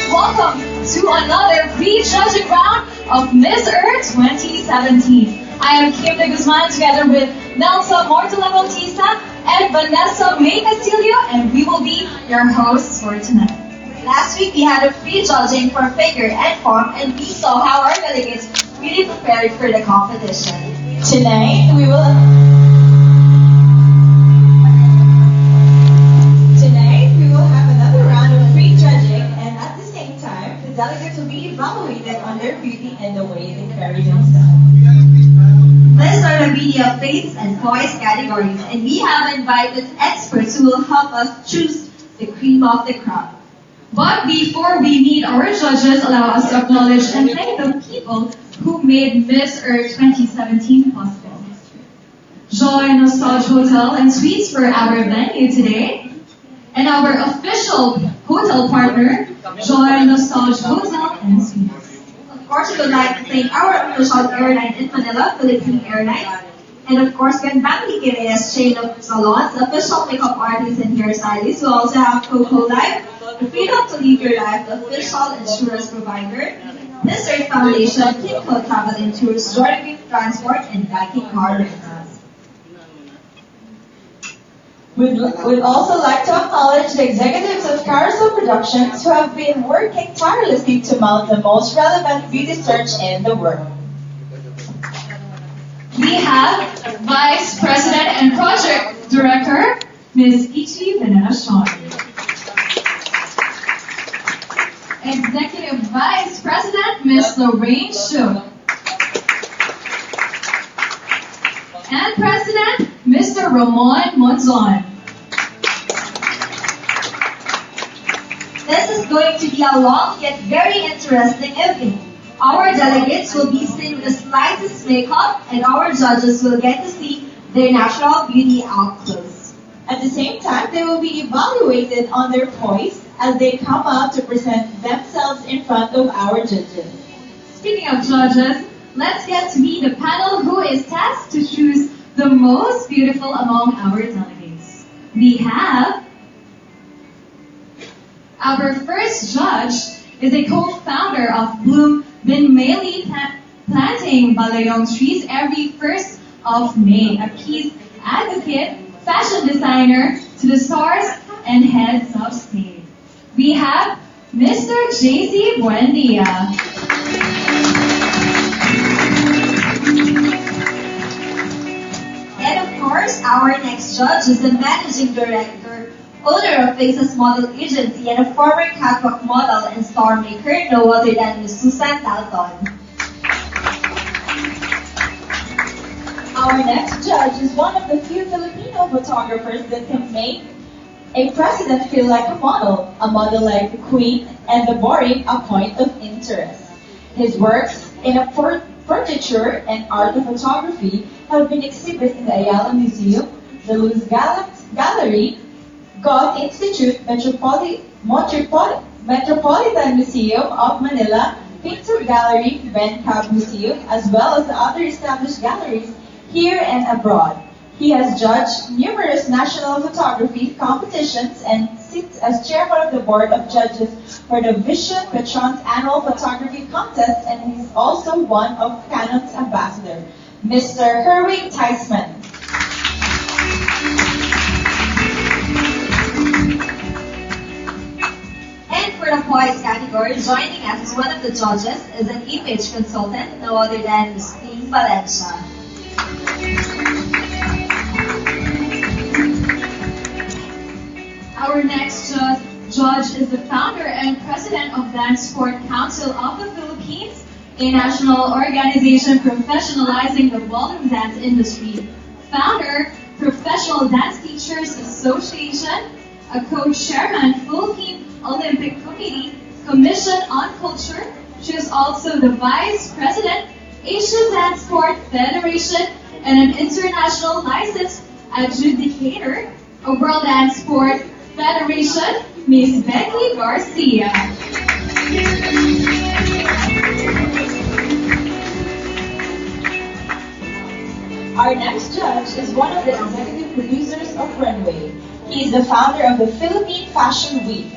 Welcome to another prejudging round of Miss Earth 2017. I am Kim de Guzman together with Nelsa Mortala Bautista and Vanessa May Castillo, and we will be your hosts for tonight. Last week we had a prejudging for figure and form, and we saw how our delegates really prepared for the competition. Tonight we will have another round of prejudging, and at the same time, the delegates will be evaluated on their beauty and the way they carry themselves. These are the beauty of face and poise categories, and we have invited experts who will help us choose the cream of the crop. But before we meet our judges, allow us to acknowledge and thank the people who made Miss Earth 2017 possible. Joy Nostalgia Hotel and Suites for our venue today, and our official hotel partner, Joy Nostalgia Hotel and Suites. Of course, we would like to thank our official airline in Manila, Philippine Airlines, and of course, Ganbang Reyes chain of salons, official makeup artists and hairstylists. We also have Coco Life, the freedom to live your life, the official insurance provider, Miss Earth Foundation, Kimco Travel and Tours, Jordan Transport, and Viking Car Rentals. We'd also like to acknowledge the executives of Carousel Productions who have been working tirelessly to mount the most relevant beauty search in the world. We have Vice President and Project Director, Ms. Ichi Veneracion. Executive Vice President, Ms. Lorraine Shu. And President, Mr. Ramon Monzon. This is going to be a long yet very interesting evening. Our delegates will be seen with the slightest makeup, and our judges will get to see their natural beauty up close. At the same time, they will be evaluated on their poise as they come out to present themselves in front of our judges. Speaking of judges, let's get to meet the panel who is tasked to choose the most beautiful among our delegates. We have our first judge is a co-founder of Bloom Binmeli planting balayong trees every 1st of May, a peace advocate, fashion designer to the stars, and heads of state. We have Mr. JC Buendia. And of course, our next judge is the managing director, owner of Faces Model Agency, and a former catwalk model and star maker, no other than Miss Susan Dalton. Our next judge is one of the few Filipino photographers that can make a president feel like a model like the queen, and the boring a point of interest. His works in portraiture and art of photography have been exhibited in the Ayala Museum, the Luz Gallery, Goethe Institute, Metropolitan Museum of Manila, Pinto Gallery, Ben Cab Museum, as well as the other established galleries here and abroad. He has judged numerous national photography competitions and sits as chairman of the board of judges for the Vision Petron's annual photography contest, and he's also one of Canon's ambassador, Mr. Herwig Theismann. And for the poise category, joining us as one of the judges is an image consultant, no other than Ms. Ping Valencia. Our next judge is the founder and president of Dance Sport Council of the Philippines, a national organization professionalizing the ballroom dance industry. Founder, Professional Dance Teachers Association, a co-chairman, Philippine Olympic Committee, Commission on Culture. She is also the vice president, Asian Dance Sport Federation, and an international licensed adjudicator, a World Dance Sport Federation, Miss Becky Garcia. Our next judge is one of the executive producers of Runway. He is the founder of the Philippine Fashion Week,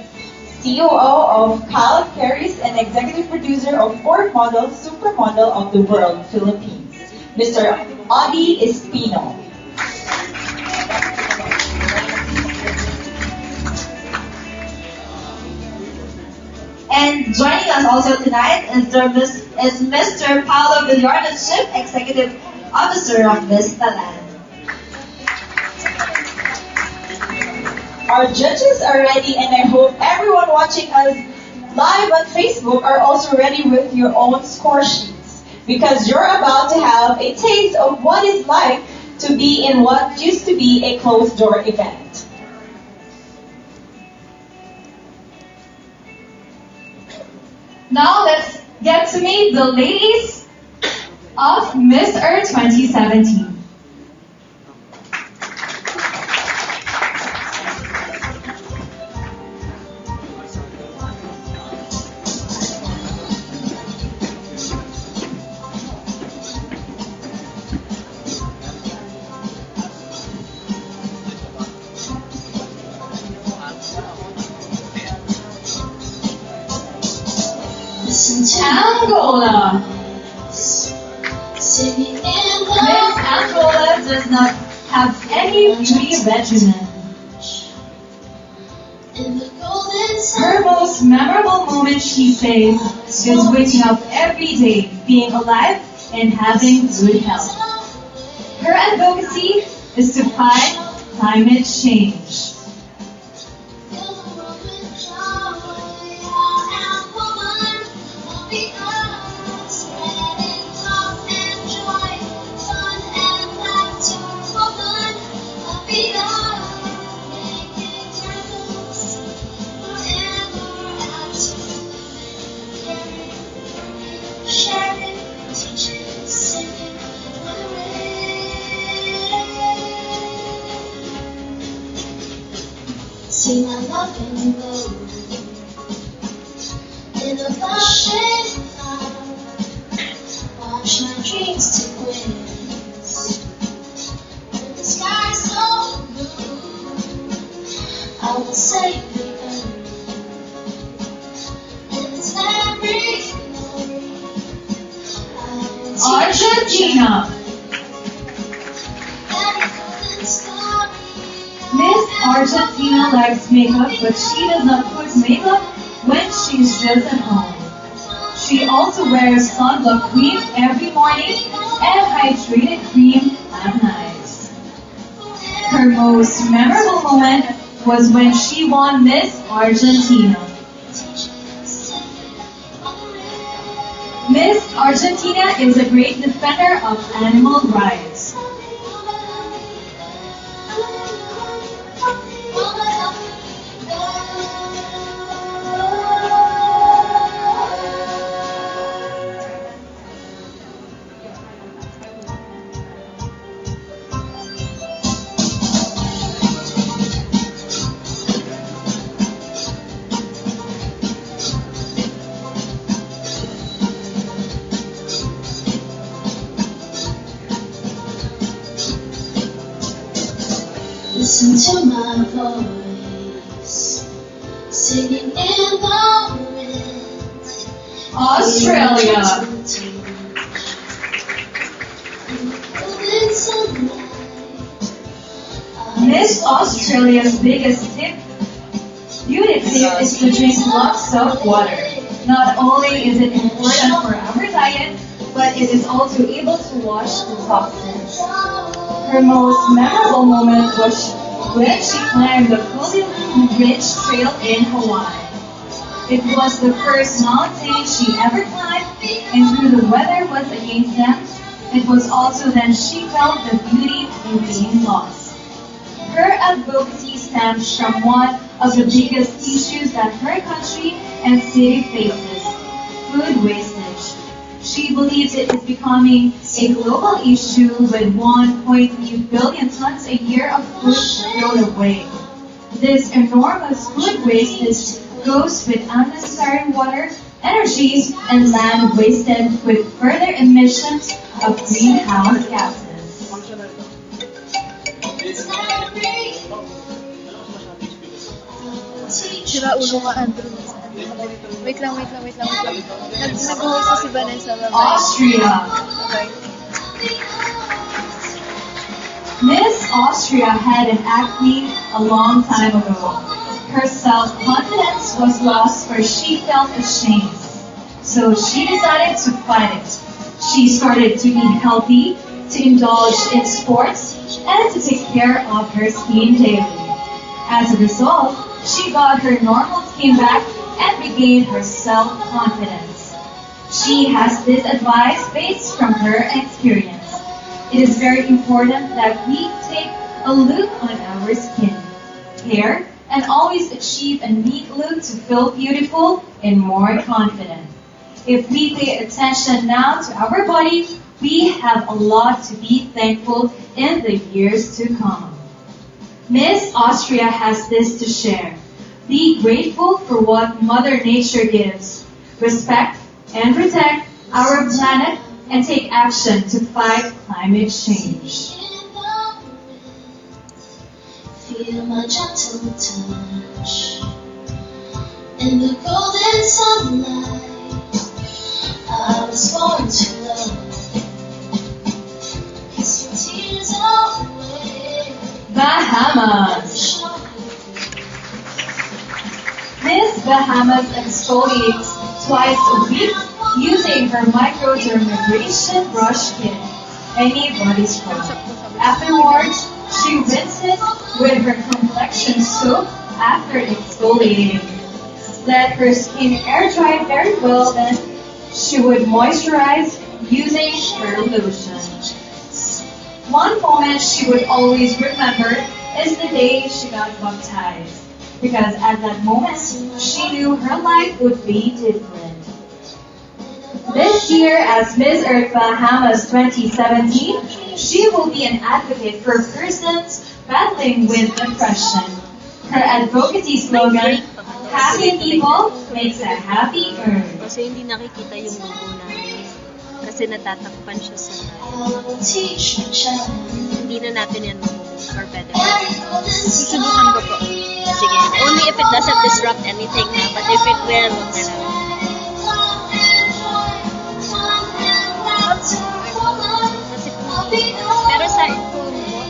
COO of Kyle Carries, and executive producer of Ford Model Supermodel of the World, Philippines, Mr. Audie Espino. And joining us also tonight is Mr. Paolo Villardo, Chief Executive Officer of Vista Land. Our judges are ready, and I hope everyone watching us live on Facebook are also ready with your own score sheets, because you're about to have a taste of what it's like to be in what used to be a closed-door event. Now let's get to meet the ladies of Miss Earth 2017. Angola. Miss Angola does not have any beauty regimen. Her most memorable moment, she says, is waking up every day, being alive, and having good health. Her advocacy is to fight climate change. See my love in blue in a flashing light. Watch my dreams to wings when the sky's so blue. I will save the earth and its every glory. Argentina. Miss Argentina likes makeup, but she does not put makeup when she's just at home. She also wears sunblock cream every morning and hydrated cream at night. Her most memorable moment was when she won Miss Argentina. Miss Argentina is a great defender of animal rights. Listen to my voice, singing in the wind. Australia. Miss Australia's biggest beauty tip is to drink lots of water. Not only is it important for our diet, but it is also able to wash the toxins. Her most memorable moment was when she climbed the Golden Ridge Trail in Hawaii. It was the first mountain she ever climbed, and though the weather was against them, it was also then she felt the beauty in being lost. Her advocacy stems from one of the biggest issues that her country and city faces, food wastage. She believes it is becoming a global issue with 1.3 billion tons a year of food thrown away. This enormous food wastage goes with unnecessary water, energies, and land wasted with further emissions of greenhouse gases. Sira ulo ka, Andrew. Wait lang. Nag-host si Vanessa. Austria. Okay. Miss Austria had an acne a long time ago. Her self-confidence was lost for she felt ashamed. So she decided to fight it. She started to eat healthy, to indulge in sports, and to take care of her skin daily. As a result, she got her normal skin back and regained her self-confidence. She has this advice based from her experience. It is very important that we take a look on our skin, hair, and always achieve a neat look to feel beautiful and more confident. If we pay attention now to our body, we have a lot to be thankful in the years to come. Miss Austria has this to share. Be grateful for what Mother Nature gives. Respect and protect our planet and take action to fight climate change. Feel my gentle touch in the golden sunlight. I was born to love. Kiss your tears away. Bahamas. Miss Bahamas exfoliates twice a week using her microdermabrasion brush kit, any body scrub. Afterwards, she rinses with her complexion soap after exfoliating. Let her skin air dry very well, then she would moisturize using her lotion. One moment she would always remember is the day she got baptized, because at that moment she knew her life would be different. This year, as Miss Earth Bahamas 2017, she will be an advocate for persons battling with depression. Her advocacy slogan, "Happy people makes a happy earth." Kasi hindi nakikita yung logo namin. Kasi natatakpan siya sa Teach my child. hindi na natin yan mamumove or better. Susubukan ko po. Sige. Only if it doesn't disrupt anything na. But if it will, wag na lang. Kasi pero sa phone mo,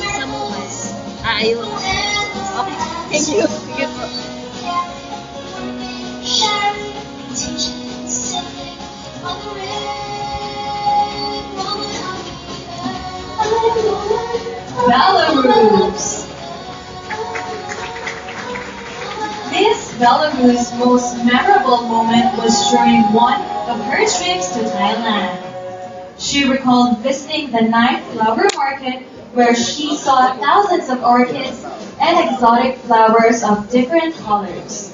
sa mobile, ayun. Okay. Thank you. Sige po. Belarus. Miss Belarus' most memorable moment was during one of her trips to Thailand. She recalled visiting the night flower market where she saw thousands of orchids and exotic flowers of different colors.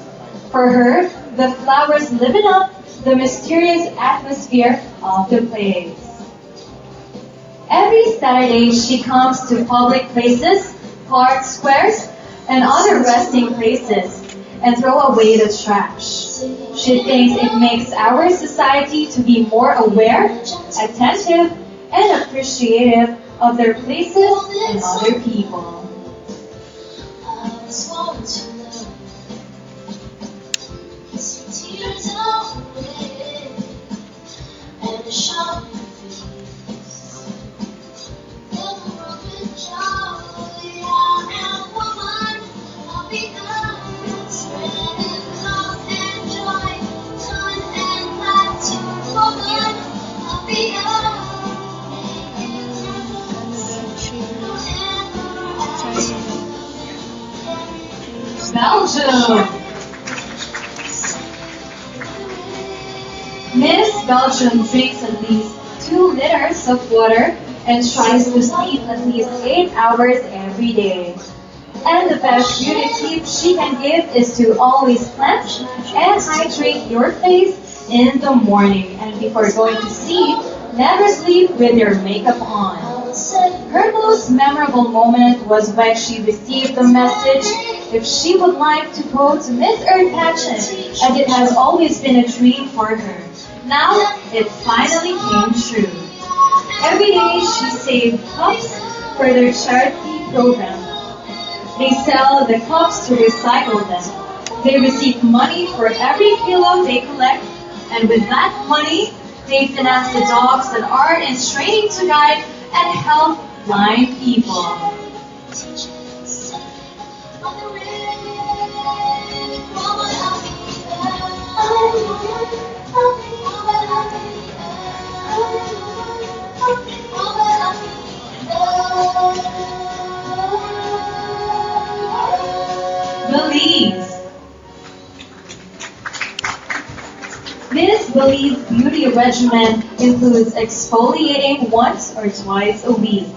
For her, the flowers liven up the mysterious atmosphere of the place. Every Saturday, she comes to public places, park squares, and other resting places and throw away the trash. She thinks it makes our society to be more aware, attentive, and appreciative of their places and other people. Tears away and a shout of peace. In a world with joy, I am woman of the earth, spreading love and joy, fun and laughter, woman of the earth. Belgium! Miss Belgium drinks at least 2 liters of water and tries to sleep at least 8 hours every day. And the best beauty tip she can give is to always cleanse and hydrate your face in the morning. And before going to sleep, never sleep with your makeup on. Her most memorable moment was when she received the message if she would like to go to Miss Earth pageant, and it has always been a dream for her. Now it finally came true. Every day she saved cups for their charity program. They sell the cups to recycle them. They receive money for every kilo they collect, and with that money, they finance the dogs that are in training to guide and help blind people. Belize. Miss Belize's beauty regimen includes exfoliating once or twice a week.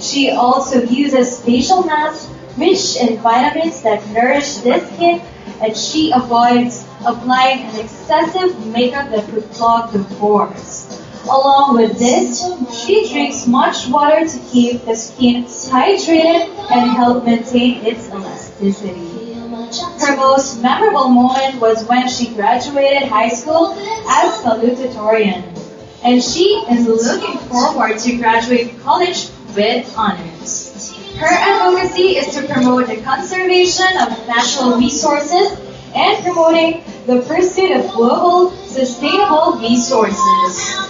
She also uses facial masks rich in vitamins that nourish the skin, and she avoids applying an excessive makeup that could clog the pores. Along with this, she drinks much water to keep the skin hydrated and help maintain its elasticity. Her most memorable moment was when she graduated high school as salutatorian, and she is looking forward to graduate college with honors. Her advocacy is to promote the conservation of natural resources and promoting the pursuit of global sustainable resources.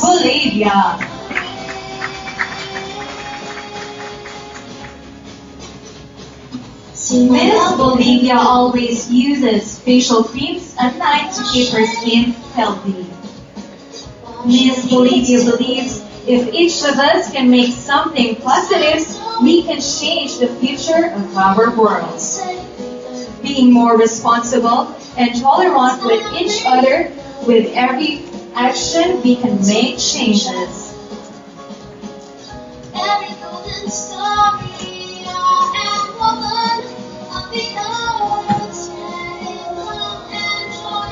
Bolivia. Miss Bolivia always uses facial creams at night to keep her skin healthy. Miss Bolivia believes if each of us can make something positive, we can change the future of our world. Being more responsible and tolerant with each other, with every action we can make changes. Every golden story, I am woman of the earth, spreading love and joy,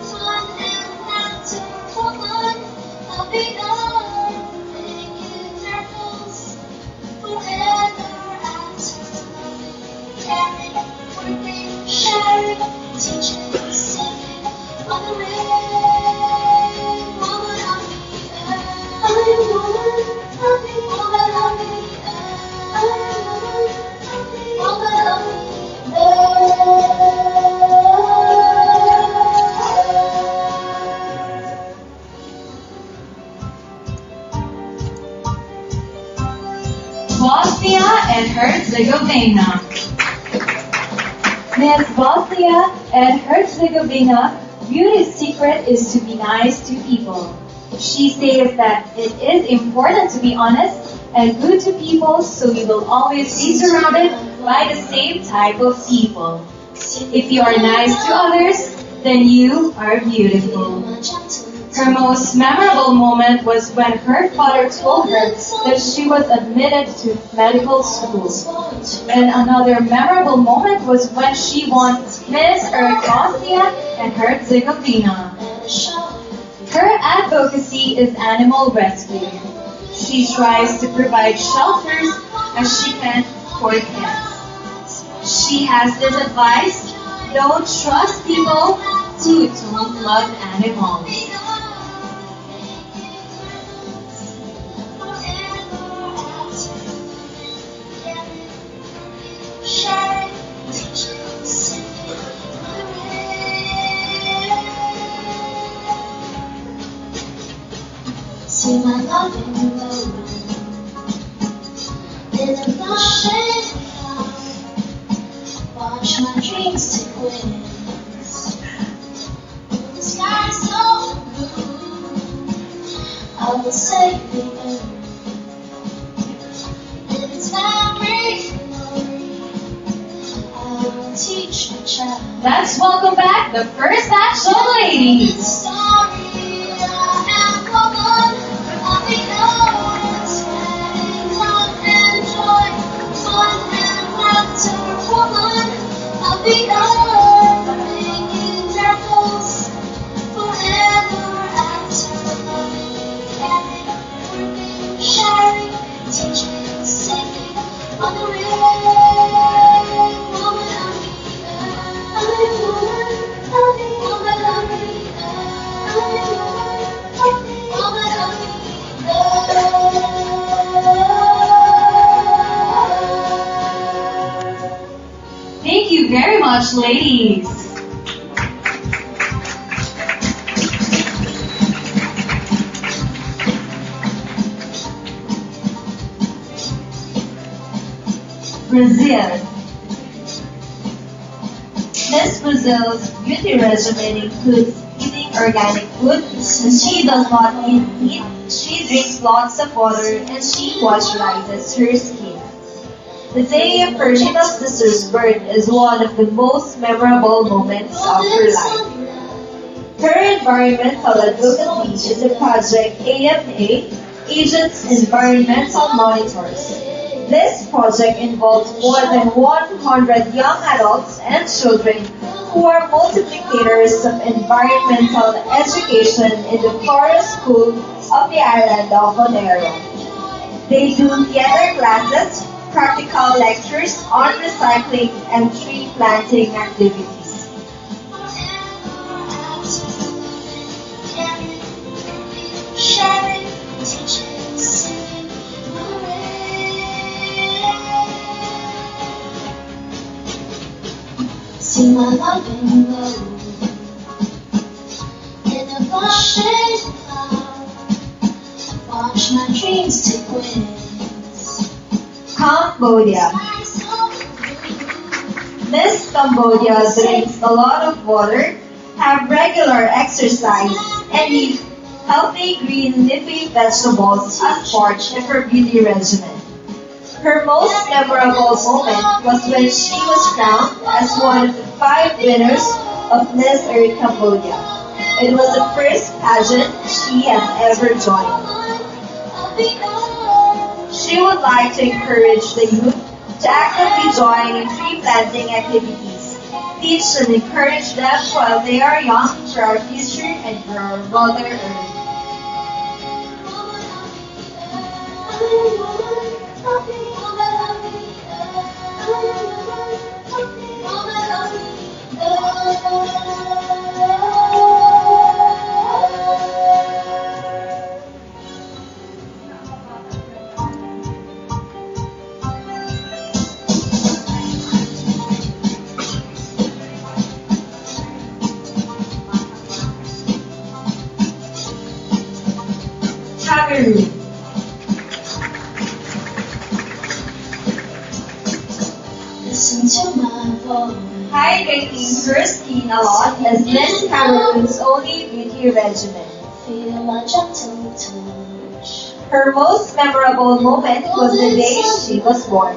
fun and laughter, woman of the earth, making miracles forever after loving, caring, working, sharing, teaching, singing on the rain. Woman of the earth, I am woman of the woman of the earth, I am woman of the Bosnia and Herzegovina. Miss Bosnia and Herzegovina, beauty's secret is to be nice to people. She says that it is important to be honest and good to people so you will always be surrounded by the same type of people. If you are nice to others, then you are beautiful. Her most memorable moment was when her father told her that she was admitted to medical school. And another memorable moment was when she won Miss Earth Bosnia and Herzegovina. Her advocacy is animal rescue. She tries to provide shelters as she can for cats. She has this advice: don't trust people who don't love animals. See my love in the road, in the shade cloud. Watch my dreams take wings. The sky's so blue, I will save the earth. In its memory, I will teach my child. Let's welcome back the first batch of ladies. Sorry, I am woman. I'll be known, spreading love and joy, fun and laughter, woman. I'll be known, making miracles forever after loving, caring, working, sharing, teaching, singing on the ring. Woman, I'll be woman, I'll be woman, I'll be woman, I'll be. Thank you very much, ladies. Brazil. Miss Brazil's beauty regimen includes eating organic food, and she does not eat meat, she drinks lots of water, and she moisturizes her skin. The day of her little sister's birth is one of the most memorable moments of her life. Her environmental advocacy is the project AMA, Agents Environmental Monitors. This project involves more than 100 young adults and children who are multiplicators of environmental education in the forest school of the island of Bonaire. They do theater classes, practical lectures on recycling and tree planting activities. Sharing, teaching, singing, see my love in the road, in the bushes cloud. Watch my dreams take wings. Cambodia. Miss Cambodia drinks a lot of water, have regular exercise, and eat healthy green leafy vegetables as part of her beauty regimen. Her most memorable moment was when she was crowned as one of the 5 winners of Miss Earth Cambodia. It was the first pageant she has ever joined. She would like to encourage the youth to actively join in tree planting activities, teach and encourage them while they are young for our future and for our Mother Earth. hydrating her skin a lot as Miss Cameroon's only beauty regimen. Feel my gentle touch. Her most memorable moment was the day she was born.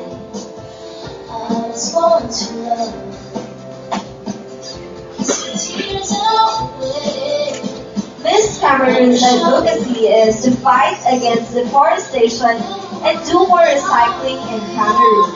I was born to love. Tears away. Miss Cameroon's advocacy is to fight against deforestation and do more recycling in Cameroon.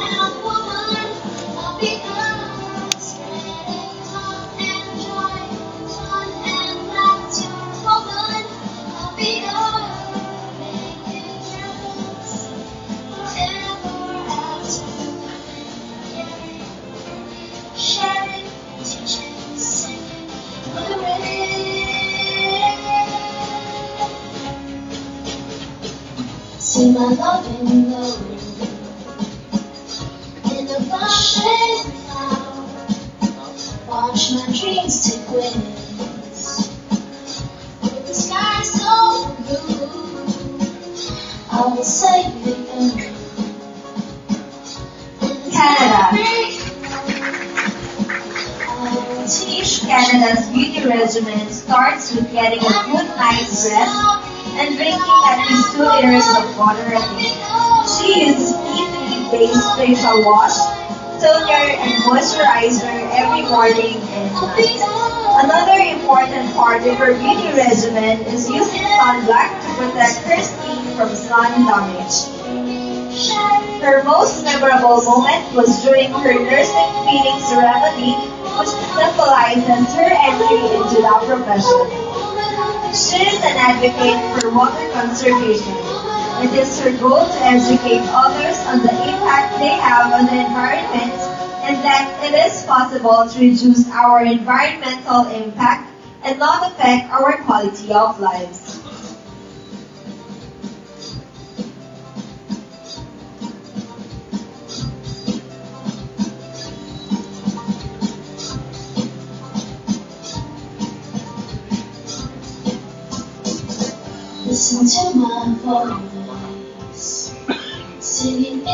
Sharing, teaching, singing, see my love in glory in the flashing cloud. Watch my dreams take wings with the sky so blue. I will save the earth. Canada. I will teach Canada's beauty regimen starts with getting a good night's rest and drinking at least 2 liters of water a day. She uses EPA-based facial wash, toner, and moisturizer every morning and night. Another important part of her beauty regimen is using sunblock to protect her skin from sun damage. Her most memorable moment was during her nursing training ceremony, which symbolizes her entry into the profession. She is an advocate for water conservation. It is her goal to educate others on the impact they have on the environment and that it is possible to reduce our environmental impact and not affect our quality of lives. Listen to my voice, singing in the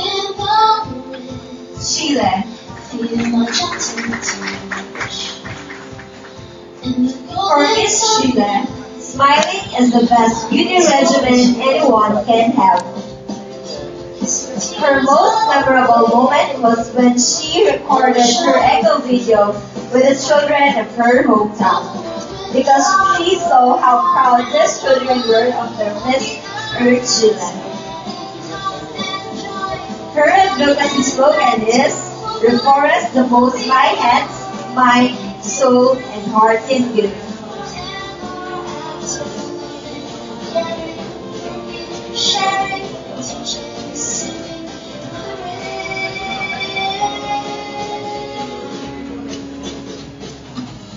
wind. Chile. Feel my gentle touch. In the For Miss Chile, smiling is the best beauty regimen anyone can have. Her most memorable moment was when she recorded her echo video with the children of her hometown, because she saw how proud these children were of their Miss Earth Chile. Her advocacy slogan is, "Reforest the most my hands, mind, soul, and heart can give." sharing, teaching, singing,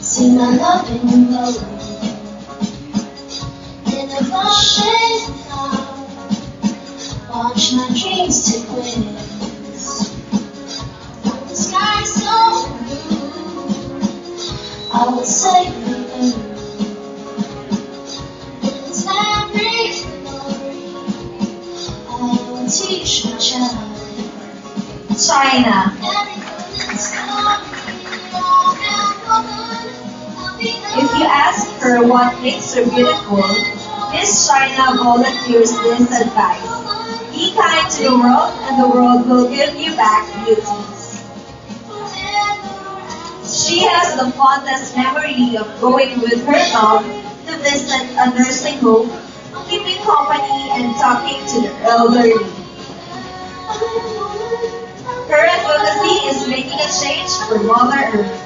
see my love in glory in a flashing cloud. Watch my dreams take wings from the sky so blue. I will save the earth. It's every glory. I will teach my child. China. If you ask her what makes her beautiful, Miss China volunteers this advice. Be kind to the world and the world will give you back beauty. She has the fondest memory of going with her mom to visit a nursing home, keeping company and talking to the elderly. Her advocacy is making a change for Mother Earth.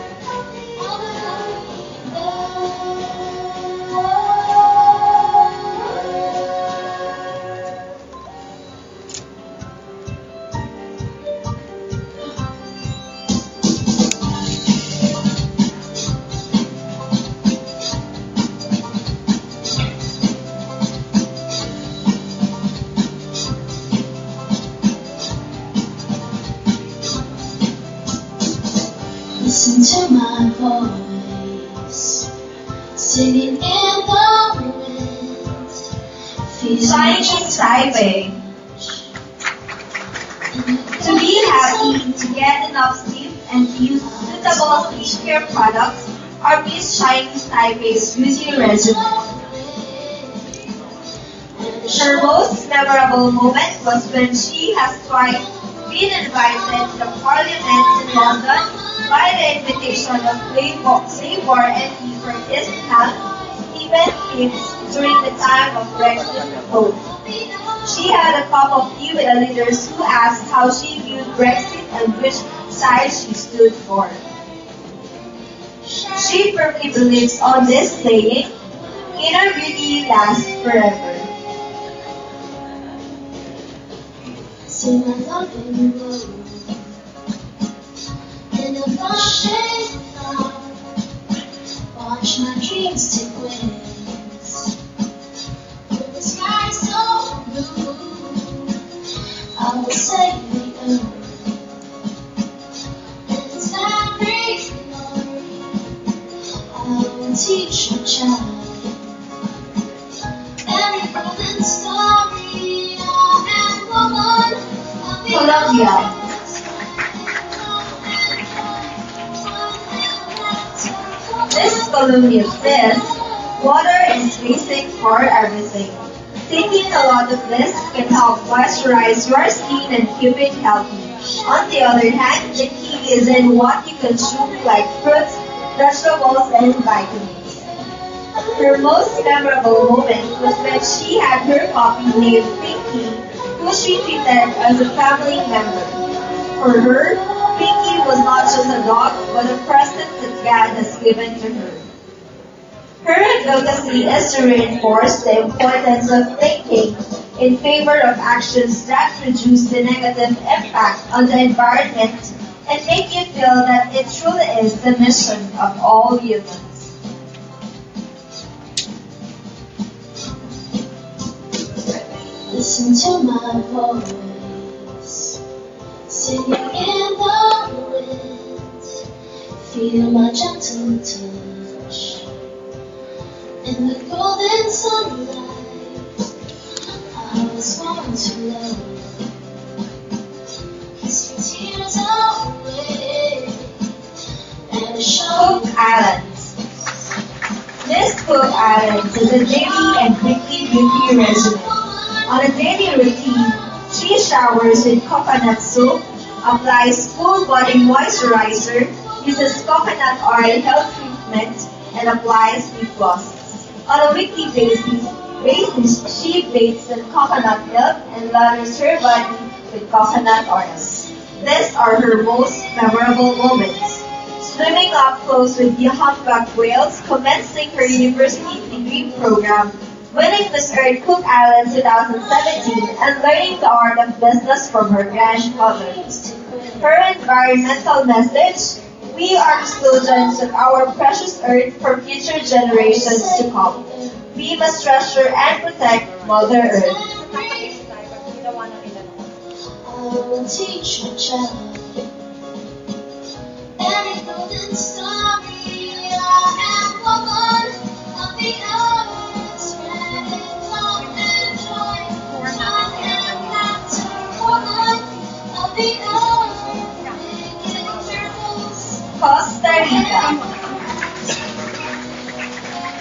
Listen to my voice, singing in the wind. Feel my Chinese Taipei. To be happy, to get enough sleep, and to use irresistible skincare products are Miss Chinese Taipei's beauty regimen. Her most memorable moment was when she has twice been invited to the Parliament in London by the invitation of Labour MP for East Ham, Stephen Hughes, during the time of Brexit vote. She had a cup of tea with the leaders who asked how she viewed Brexit and which side she stood for. She firmly believes on this saying, inner beauty lasts forever. See my love in the road, in a rushing thought. Watch my dreams take wings. With the sky so blue, I will save the earth. And its fabric, I will teach a child. Every golden story, and woman. Colombia. This columnist says, water is basic for everything. Taking a lot of this can help moisturize your skin and keep it healthy. On the other hand, the key is in what you consume like fruits, vegetables, and vitamins. Her most memorable moment was when she had her puppy named Pinky, who she treated as a family member. For her, Pinky was not just a dog, but a present that God has given to her. Her advocacy is to reinforce the importance of thinking in favor of actions that reduce the negative impact on the environment and make you feel that it truly is the mission of all humans. Listen to my voice, singing in the wind. Feel my gentle touch in the golden sunlight. I was born to love. Kiss your tears away and show Cook Islands. Miss Cook Islands is a daily and weekly beauty regimen. On a daily routine, she showers with coconut soap, applies full body moisturizer, uses coconut oil health treatment, and applies lip gloss. On a weekly basis, she bathes in coconut milk and lathers her body with coconut oil. These are her most memorable moments. Swimming up close with the humpback whales, commencing her university degree program, winning Miss Earth Cook Islands 2017, and learning the art of business from her grandmother. Her environmental message: we are custodians of our precious earth for future generations to come. We must treasure and protect Mother Earth. I will teach a child any golden story and woman of the earth, spreading love and joy. Fun and laughter, woman of the earth, making miracles. Costa Rica.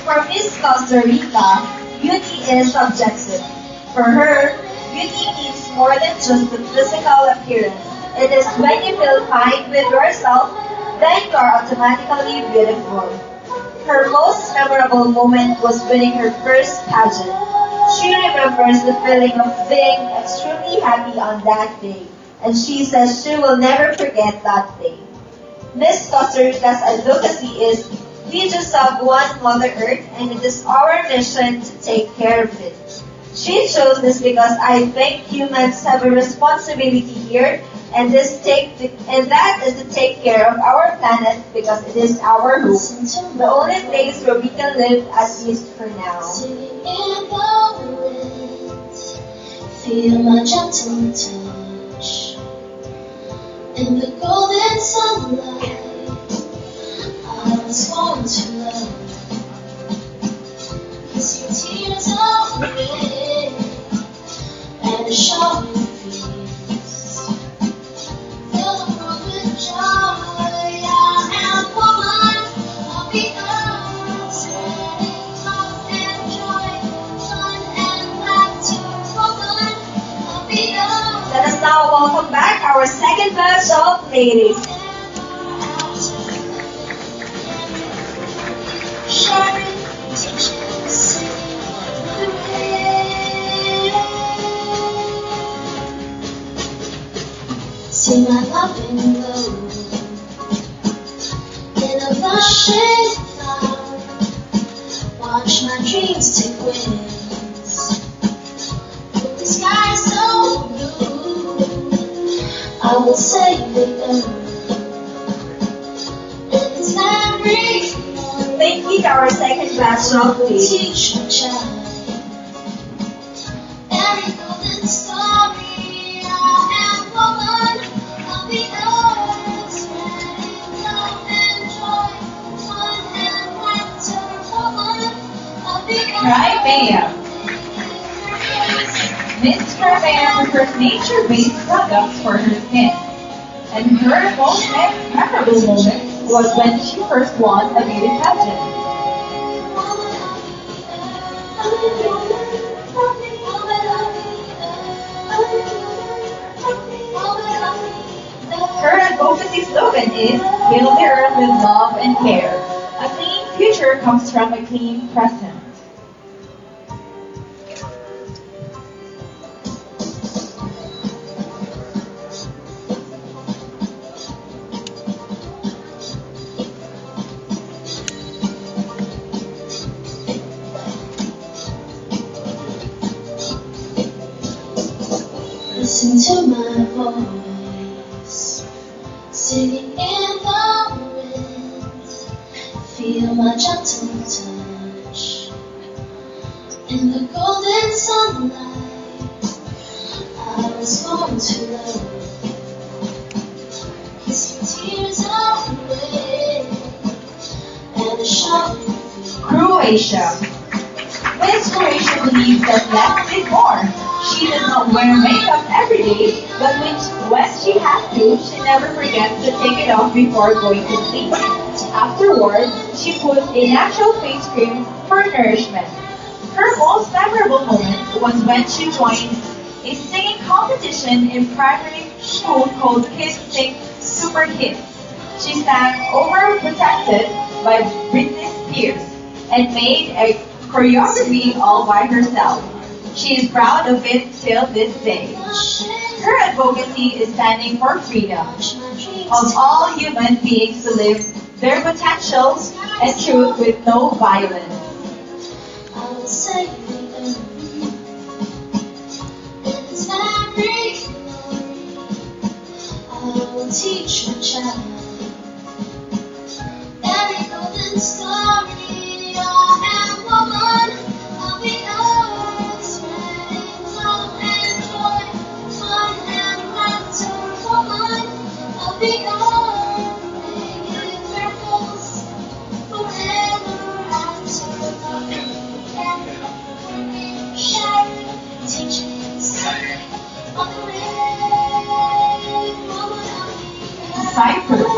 For Miss Costa Rica, beauty is subjective. For her, beauty means more than just the physical appearance. It is when you feel fine with yourself, then you are automatically beautiful. Her most memorable moment was winning her first pageant. She remembers the feeling of being extremely happy on that day, and she says she will never forget that day. Miss Costa Rica's advocacy is, we just have one Mother Earth, and it is our mission to take care of it. She chose this because I think humans have a responsibility here, and that is to take care of our planet because it is our home, the only place where we can live, at least for now. Singing in the wind, feel my gentle touch in the golden sunlight. I was born to love. Kiss your tears away and show me peace. Fill the world with joy and second batch of ladies. See my love in glow in a rushing cloud. Watch my dreams take wings. With the sky so blue, I will save the earth. And it's every Thank you to our second batch of ladies. teach my child. Every golden story I am woman of the earth, spreading love and joy, fun and laughter, woman of the earth. Crimea. Miss Crimea prefers nature-based products for her skin. And her most memorable moment was when she first won a beauty pageant. Her advocacy slogan is "Heal the earth with love and care." A clean future comes from a clean present. Listen to my voice, singing in the wind. Feel my gentle touch in the golden sunlight. I was born to love. Kiss your tears away and a shout. Croatia. Miss Croatia believes that less is more. She does not wear makeup every day, but when she has to, she never forgets to take it off before going to sleep. Afterwards, she puts a natural face cream for nourishment. Her most memorable moment was when she joined a singing competition in primary school called Kids Sing Super Kids. She sang Overprotected by Britney Spears and made a choreography all by herself. She is proud of it till this day. Her advocacy is standing for freedom of all human beings to live their potentials and truth with no violence. I will save the earth. And it's every glory I will teach my child. Every golden story I am woman of the earth, spreading love and joy, fun and laughter, woman of the earth, making miracles forever after. Sharing, teaching, singing on the rain, woman of the earth. Cyprus.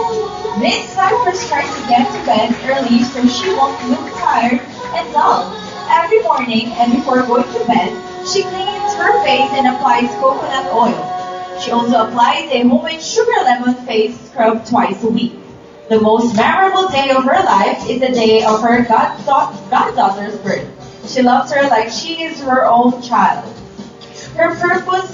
Miss Cyprus tries to get to bed early so she won't look tired and dull. Every morning and before going to bed, she cleans her face and applies coconut oil. She also applies a homemade sugar lemon face scrub twice a week. The most memorable day of her life is the day of her goddaughter's birth. She loves her like she is her own child. Her purpose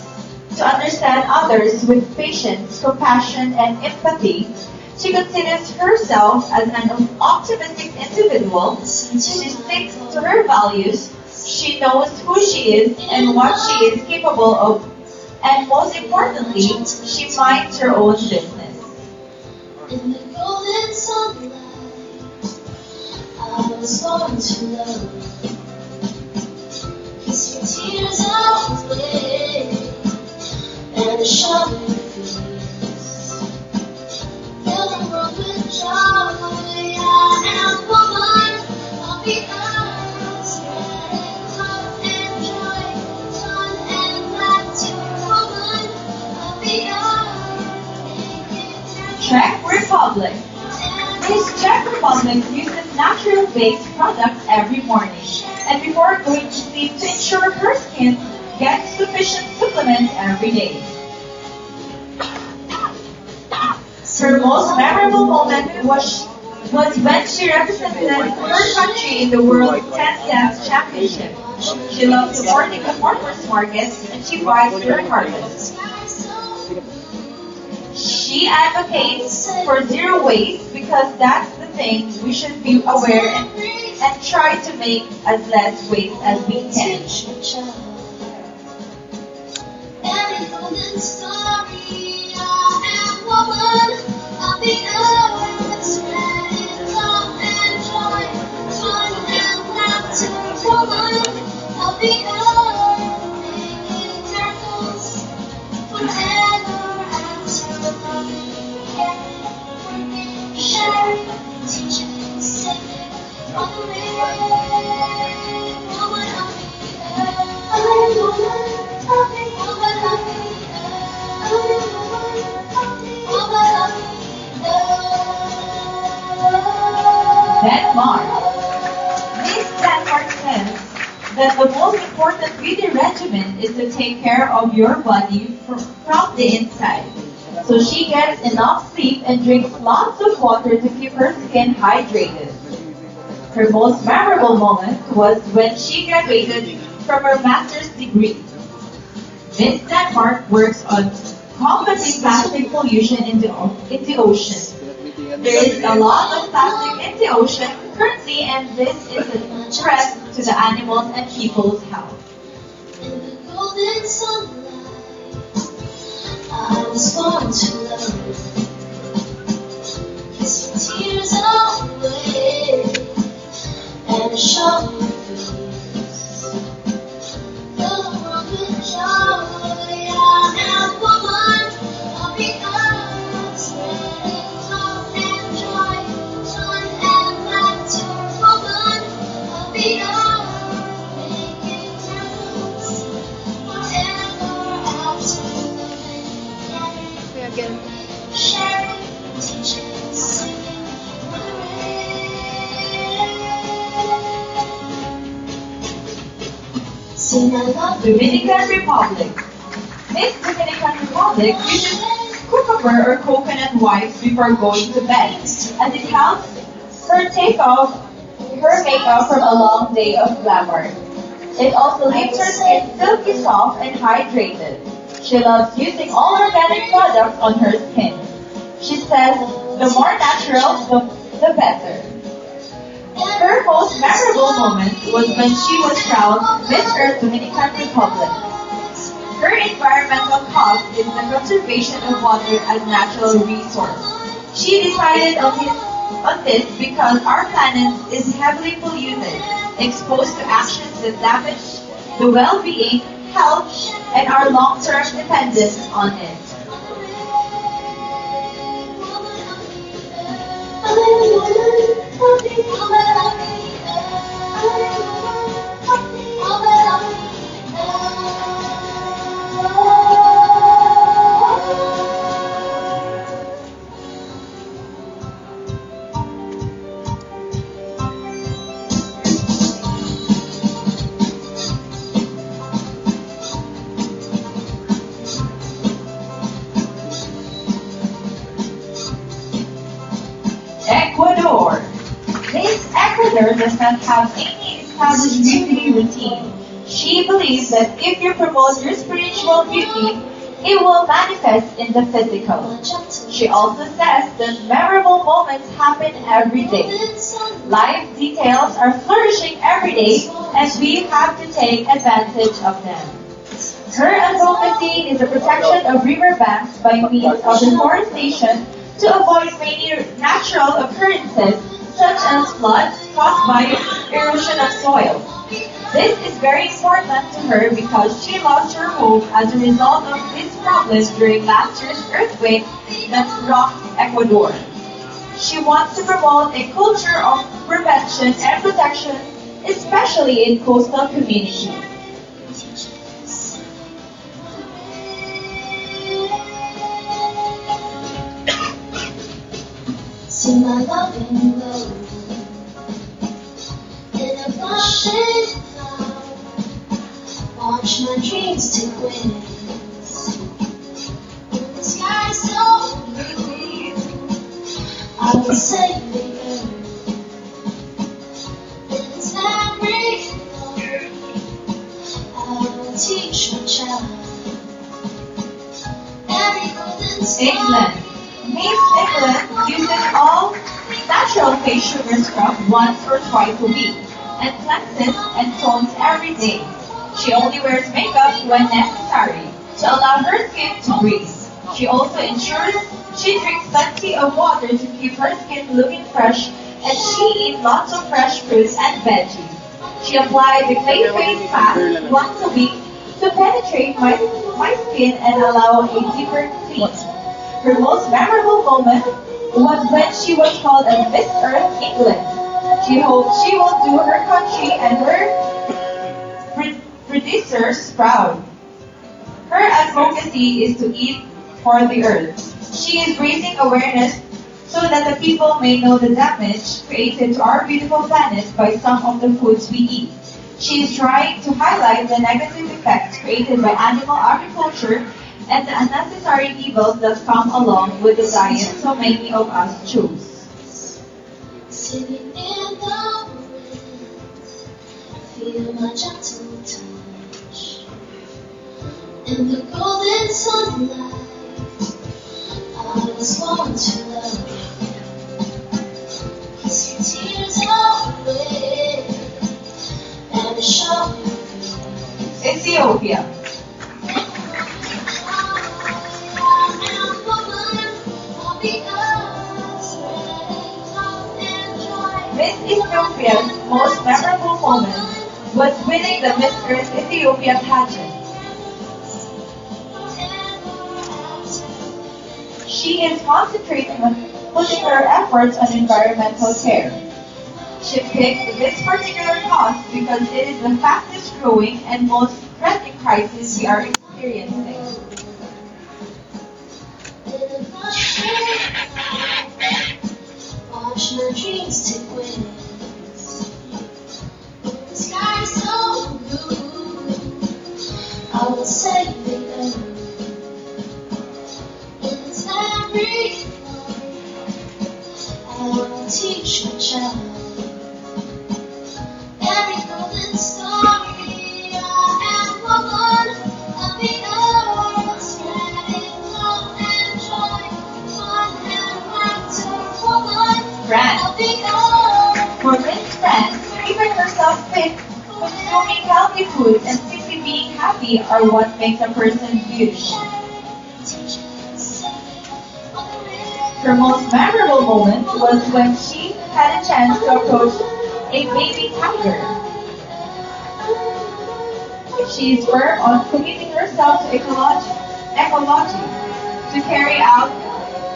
to understand others with patience, compassion, and empathy. She considers herself as an optimistic individual. She sticks to her values. She knows who she is and what she is capable of. And most importantly, she minds her own business. In the golden sunlight, I was born to love. Kiss your tears away and show your face. Fill the world with joy. I am woman of the earth, spreading love and joy, fun and laughter, woman of the earth, making Czech Republic. Miss Czech Republic uses natural-based products every morning and before going to sleep to ensure her skin gets sufficient supplements every day. Her most memorable moment was when she represented her country in the World 10 Dance Championship. She loves supporting the farmers markets and she fights for harvest. She advocates for zero waste because that's the thing we should be aware and try to make as less waste as we can. Every golden story, I am woman of the earth, spreading love and joy, fun and laughter, woman of the earth, making miracles forever after loving, caring, working, sharing, teaching, singing, on the way, woman of the earth, I am woman. Denmark. Miss Denmark says that the most important beauty regimen is to take care of your body from the inside. So she gets enough sleep and drinks lots of water to keep her skin hydrated. Her most memorable moment was when she graduated from her master's degree. Miss Denmark works on combating plastic pollution in the ocean. There is a lot of plastic in the ocean currently, and this is a threat to the animals and people's health. In the golden sunlight, I was born to love. Kiss your tears away and show me face. Fill the world with joy. I am woman of the earth, spreading love and joy, fun and laughter. Woman of the earth, making miracles forever after living, Kuya Gel. sharing, teaching, singing, sing I love you. Dominican Republic. Miss Dominican Republic uses cucumber or coconut wipes before going to bed, as it helps her take off her makeup from a long day of glamour. It also leaves her skin silky soft and hydrated. She loves using all organic products on her skin. She says the more natural, the better. Her most memorable moment was when she was crowned Miss Earth Dominican Republic. Her environmental cause is the conservation of water as natural resource. She decided on this because our planet is heavily polluted, exposed to actions that damage the well-being, health, and our long-term dependence on it. Ecuador. Miss Ecuador does not have any established beauty routine. She believes that if you promote your spiritual beauty, it will manifest in the physical. She also says that memorable moments happen every day. Life details are flourishing every day, and we have to take advantage of them. Her advocacy is the protection of riverbanks by means of reforestation to avoid many natural occurrences such as floods caused by erosion of soil. This is very important to her because she lost her home as a result of this problem during last year's earthquake that rocked Ecuador. She wants to promote a culture of prevention and protection, especially in coastal communities. See my love in love in a flashing cloud. Watch my dreams take wings in the sky so blue. will save the earth. It's every I will teach my child. Every golden star. England. Miss England uses all natural face sugar scrub once or twice a week and cleanses and tones every day. She only wears makeup when necessary to allow her skin to breathe. She also ensures she drinks plenty of water to keep her skin looking fresh, and she eats lots of fresh fruits and veggies. She applies a clay face mask once a week to penetrate my skin and allow a deeper clean. Her most memorable moment was when she was called as Miss Earth England. She hopes she will do her country and her producers proud. Her advocacy is to eat for the earth. She is raising awareness so that the people may know the damage created to our beautiful planet by some of the foods we eat. She is trying to highlight the negative effects created by animal agriculture and the unnecessary evils that come along with the diet so many of us choose. Singing in the wind, feel my gentle touch. In the golden sunlight, I was born to love. Kiss your tears away, and show me Ethiopia. Miss Ethiopia's most memorable moment was winning the Miss Earth Ethiopia pageant. She is concentrating on putting her efforts on environmental care. She picked this particular cause because it is the fastest growing and most threatening crisis we are experiencing. Watch my dreams take wings. The sky is so blue. I will save the earth. It's every I will teach my child. Every golden story I am woman of the earth, spreading love and joy, fun and laughter for life. France. Of the earth. For Miss France, keeping herself fit, consuming healthy foods, and simply being happy are what makes a person beautiful. Her most memorable moment was when she had a chance to approach a baby tiger. She is firm on committing herself to ecology, to carry out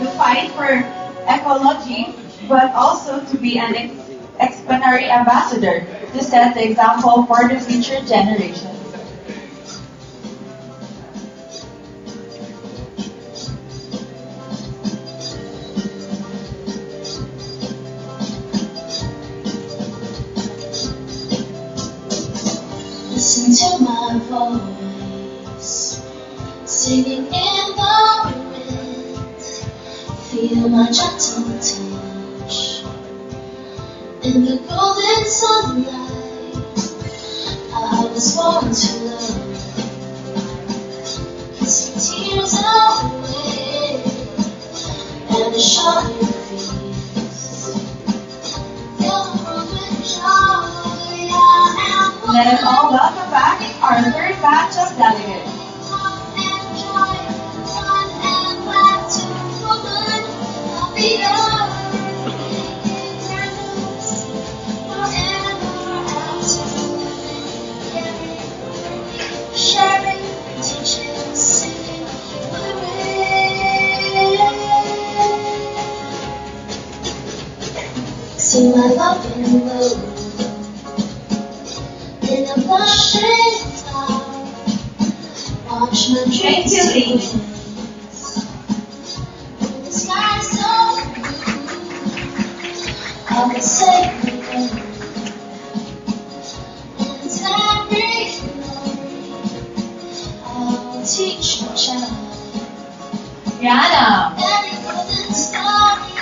the fight for ecology, but also to be an explanatory ambassador to set the example for the future generations. Listen to my voice, singing in the wind. Feel my gentle touch. In the golden sunlight, I was born to love. Kiss your tears away, and show your face. Feel the room with joy. Let us all welcome back our third batch of delegates. Sharing, teaching, singing the way. See my love in blue. In a blushing star, watch my dreams Thank you, wings. In the sky so blue, I will save the earth. It's every glory, I will teach my child. Rihanna. Every golden story,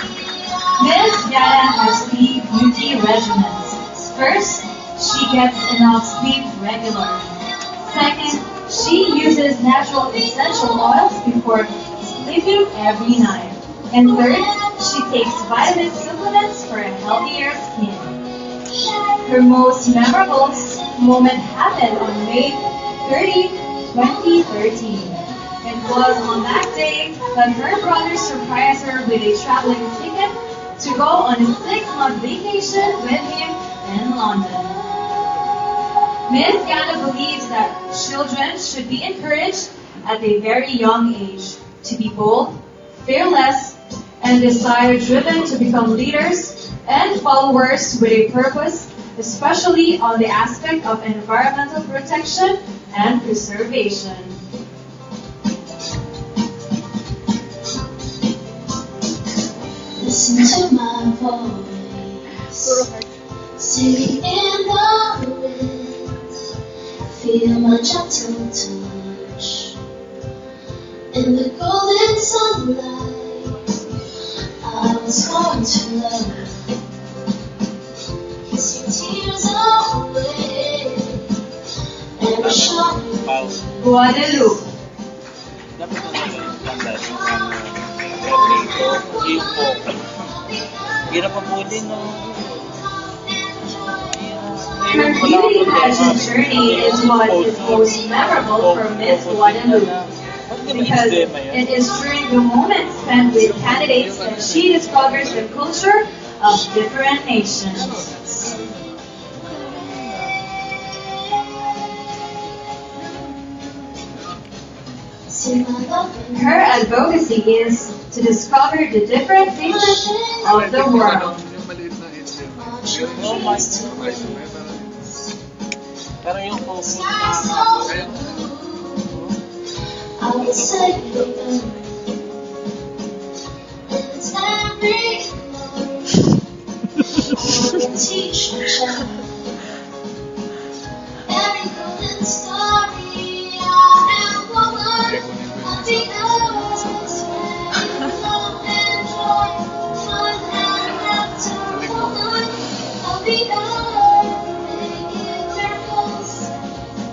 Miss regimens. First, she gets enough sleep regularly. Second, she uses natural essential oils before sleeping every night. And third, she takes vitamin supplements for a healthier skin. Her most memorable moment happened on May 30, 2013. It was on that day that her brother surprised her with a traveling ticket to go on a 6-month vacation with him in London. Ms. Gana believes that children should be encouraged at a very young age to be bold, fearless, and desire-driven to become leaders and followers with a purpose, especially on the aspect of environmental protection and preservation. Listen to my voice, singing in the wind. Feel my gentle touch in the golden sunlight. I was born to love. Kiss your tears away and show me Guadalupe. Hirap ang putin, no? Her beauty pageant journey is what is most memorable for Miss Guadalupe, because it is during the moment spent with candidates that she discovers the culture of different nations. Her advocacy is to discover the different faces of the world. Oh my God. Pero yung focus I will say it, and it's every I will teach a child every golden story. I am woman of the earth, spreading love and joy, fun and laughter. Woman of the earth, making miracles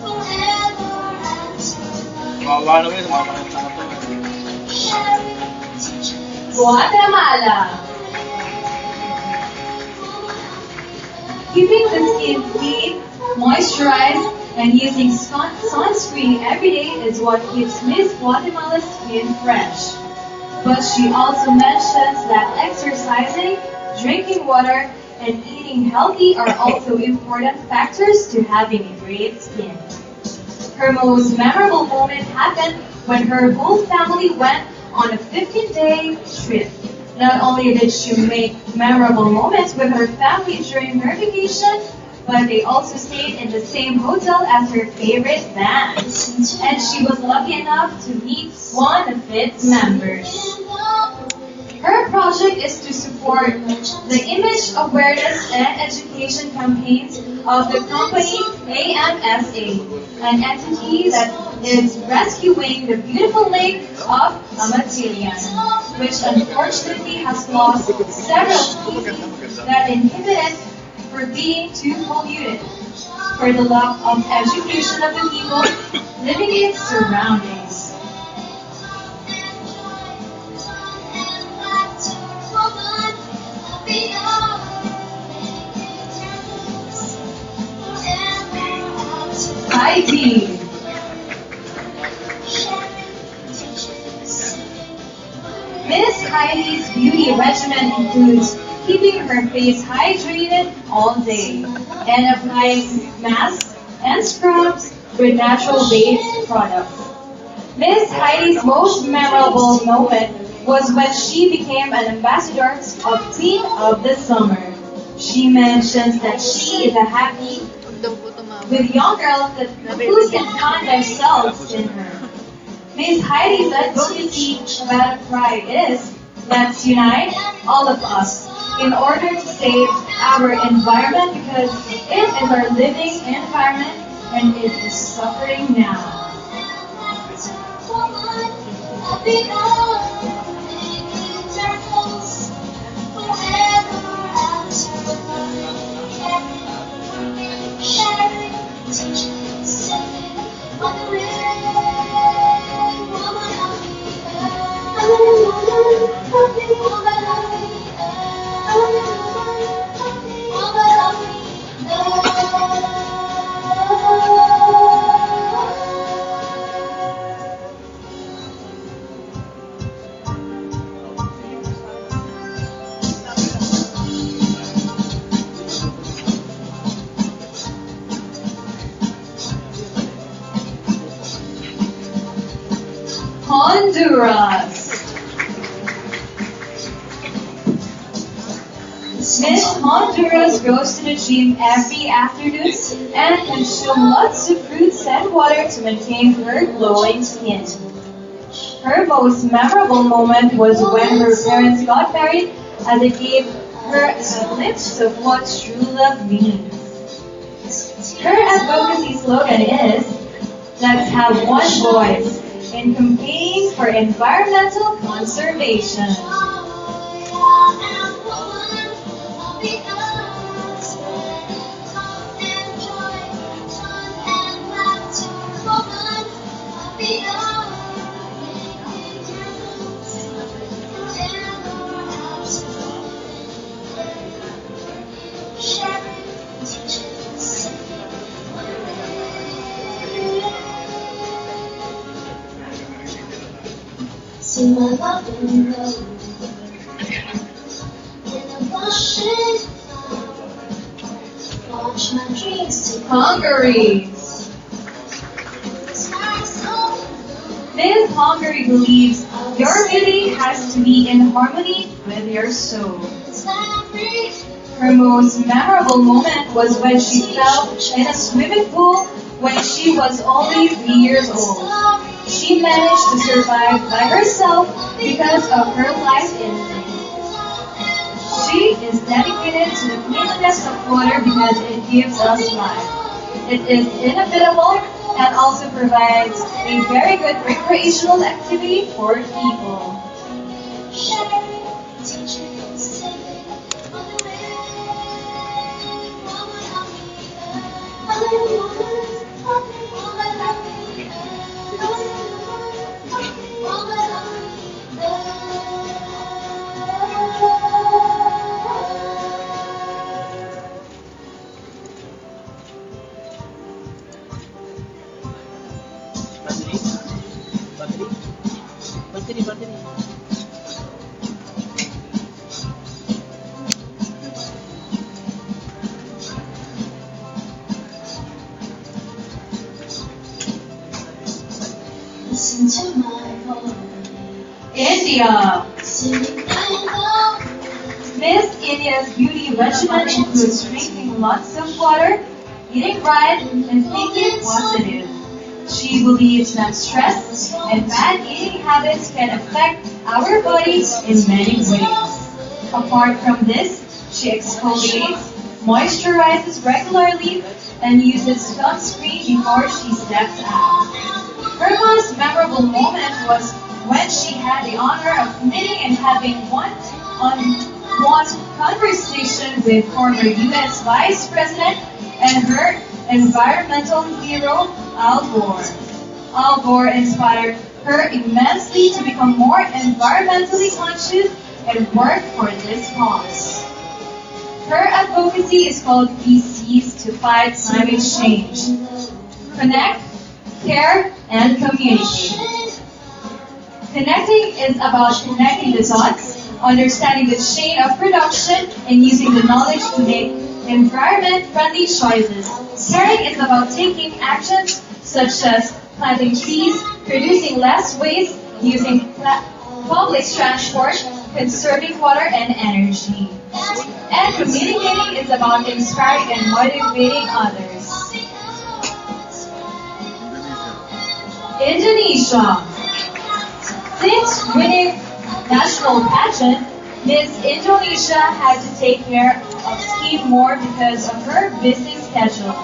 forever and tonight. Kawawa naman yun, mamakanta ka pa. Guatemala. Keeping the skin clean, moisturized, and using sunscreen every day is what keeps Miss Guatemala's skin fresh. But she also mentions that exercising, drinking water, and eating healthy are also important factors to having a great skin. Her most memorable moment happened when her whole family went on a 15-day trip. Not only did she make memorable moments with her family during her vacation, but they also stayed in the same hotel as her favorite band. And she was lucky enough to meet one of its members. Her project is to support the image awareness and education campaigns of the company AMSA, an entity that is rescuing the beautiful lake of Amatilian, which unfortunately has lost several species that inhibit it from being too polluted, for the lack of education of the people living in its surroundings. Heidi. Miss Heidi's beauty regimen includes keeping her face hydrated all day and applying masks and scrubs with natural-based products. Miss Heidi's most memorable moment was when she became an ambassador of Queen of the Summer. She mentions that she is a happy Huwag daw po tumawa. with young girls who can find themselves in her. Miss Heidi's advocacy about pride is, let's unite all of us in order to save our environment, because it is our living environment and it is suffering now. Honduras. Miss Honduras goes to the gym every afternoon and consumes lots of fruits and water to maintain her glowing skin. Her most memorable moment was when her parents got married, as it gave her a glimpse of what true love means. Her advocacy slogan is, "Let's have one voice in campaigning for environmental conservation." See my love in the road, when I wash it out, watch my dreams to Hungary. Miss Hungary believes your beauty has to be in harmony with your soul. Her most memorable moment was when she fell in a swimming pool when she was only 3 years old. She managed to survive by herself because of her life instinct. She is dedicated to the cleanliness of water because it gives us life. It is inevitable and also provides a very good recreational activity for people. Battery. Listen to my voice. India. Singing along. Miss India's beauty regimen includes drinking lots of water, eating right, and thinking positive. She believes that stress and bad eating habits can affect our bodies in many ways. Apart from this, she exfoliates, moisturizes regularly, and uses sunscreen before she steps out. Her most memorable moment was when she had the honor of meeting and having one-on-one conversation with former U.S. Vice President and her environmental hero, Al Gore. Al Gore inspired her immensely to become more environmentally conscious and work for this cause. Her advocacy is called PCs to fight climate change. Connect, care, and communicate. Connecting is about connecting the dots, understanding the chain of production, and using the knowledge to make environment-friendly choices. Caring is about taking actions such as planting trees, producing less waste, using public transport, conserving water and energy. And communicating is about inspiring and motivating others. Indonesia. Since winning national pageant, Miss Indonesia had to take care of skin more because of her busy schedule.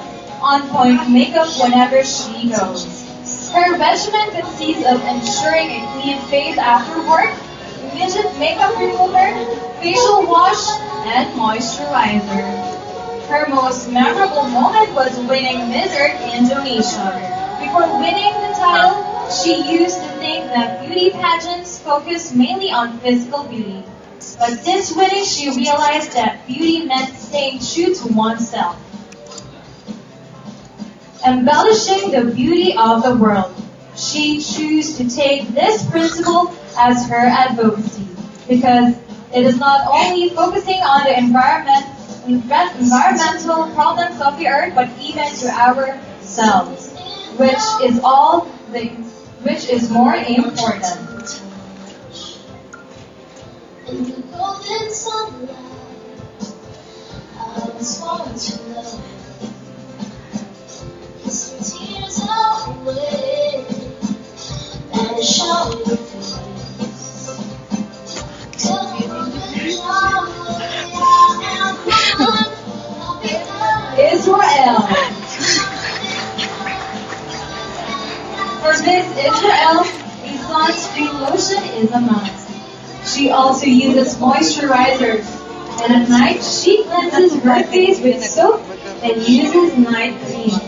On-point makeup whenever she goes. Her regimen consists of ensuring a clean face after work, immediate makeup remover, facial wash, and moisturizer. Her most memorable moment was winning Miss Earth Indonesia. Before winning the title, she used to think that beauty pageants focus mainly on physical beauty. But since winning, she realized that beauty meant staying true to oneself. Embellishing the beauty of the world. She chose to take this principle as her advocacy because it is not only focusing on the environmental problems of the earth, but even to ourselves, which is all the Which is more important? In the golden sunlight, I was born to love. Kiss your tears away and show your face. Tell me what the joy I am one. I'll be done. Israel. For Miss Israel, a sunscreen lotion is a must. She also uses moisturizers, and at night she cleanses her face with soap and uses night cream.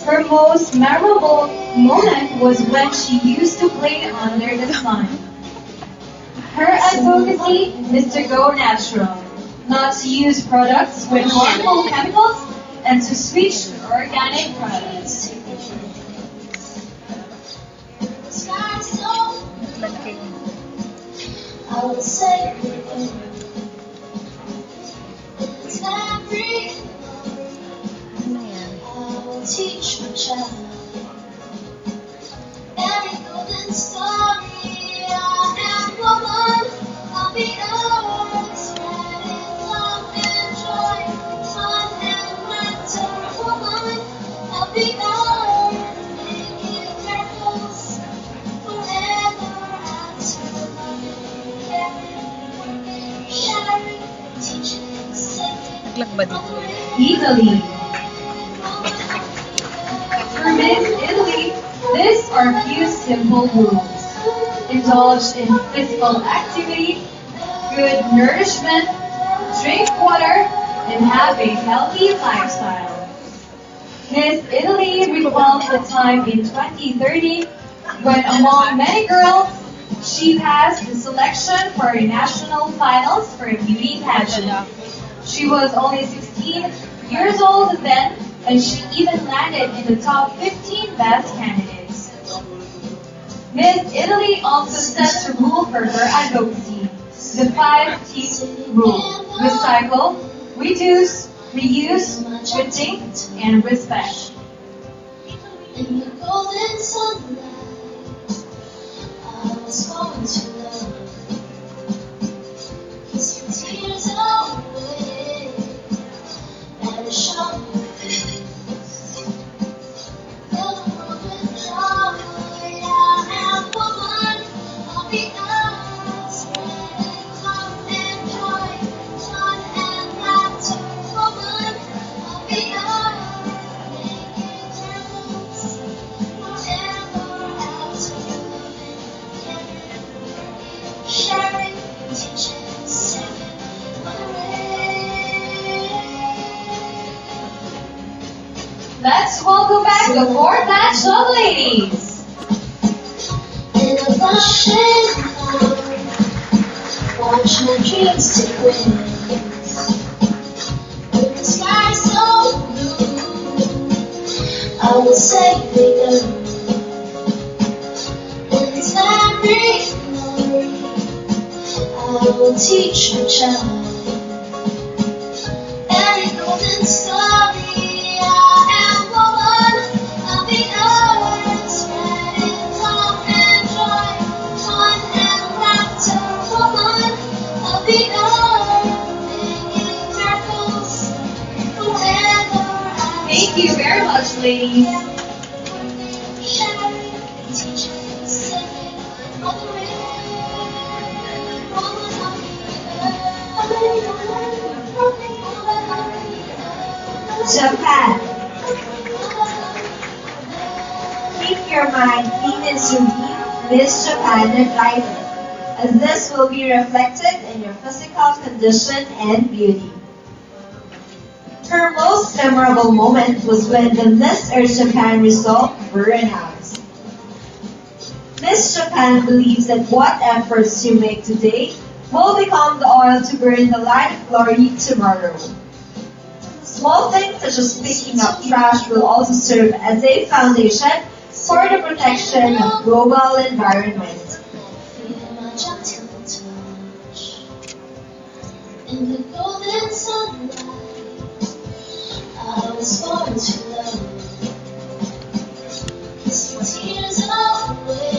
Her most memorable moment was when she used to play under the sun. Her advocacy is to go natural, not to use products with harmful chemicals, and to switch to organic products. The sky's so I will say it's every I will teach my child every golden story I am woman. I'll be earth, spreading love and joy, fun and laughter, woman. I'll be earth, making miracles forever after sharing, teaching, singing. Italy. For Miss Italy, these are a few simple rules. Indulge in physical activity, good nourishment, drink water, and have a healthy lifestyle. Miss Italy recalls the time in 2030 when, among many girls, she passed the selection for a national finals for a beauty pageant. She was only 16 years old then, and she even landed in the top 15 best candidates. Miss Italy also sets a rule for her advocacy, the 5T rule: recycle, reduce, reuse, rethink, and respect. In the golden sunlight, I was born to love. Kiss your tears away and show your face. Fill the world with joy. I am woman. I'll be earth, spreading love and joy, fun and laughter, woman. I'll be earth, making miracles forever after loving, caring, sharing, teaching, singing, Let's welcome back the fourth batch of ladies. in a rushing hour, watch my dreams take wings. With the sky so blue, I will save the earth. In this every glory, I will teach my child every golden story. I am woman. I'll be earth, spreading love and joy, fun and laughter, woman. I'll be earth, making miracles forever. Thank you very much, ladies. Sharing, teaching, singing all the way. Woman, I'll be Japan. Keep your mind clean and serene, Miss Japan advises, as this will be reflected in your physical condition and beauty. Her most memorable moment was when the Miss Earth Japan results were announced. Miss Japan believes that what efforts you make today will become the oil to burn the light of glory tomorrow. Small things such as picking up trash will also serve as a foundation for the protection of global environment. Feel my gentle touch in the golden sunlight. I was born to love. Kiss your tears away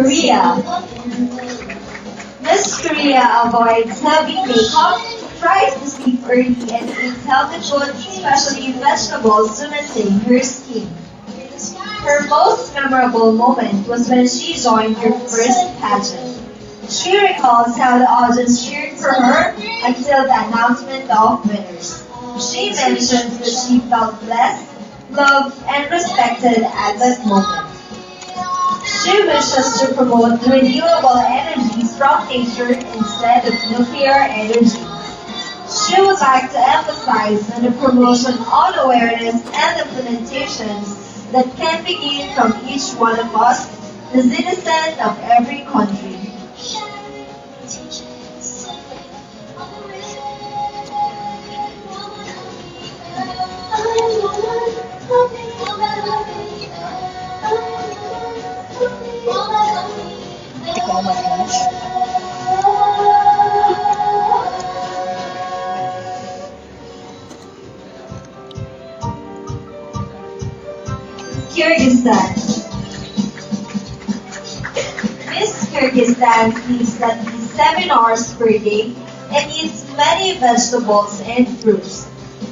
Korea. Miss Korea avoids heavy makeup, tries to sleep early, and eats healthy food, especially vegetables, to maintain her skin. Her most memorable moment was when she joined her first pageant. She recalls how the audience cheered for her until the announcement of winners. She mentions that she felt blessed, loved, and respected at that moment. She wishes to promote renewable energies from nature instead of nuclear energy. She would like to emphasize on the promotion on awareness and implementations that can begin from each one of us, the citizens of every country. Hindi ko naman English. Kyrgyzstan. Miss Kyrgyzstan sleeps at least 7 hours per day and eats many vegetables and fruits.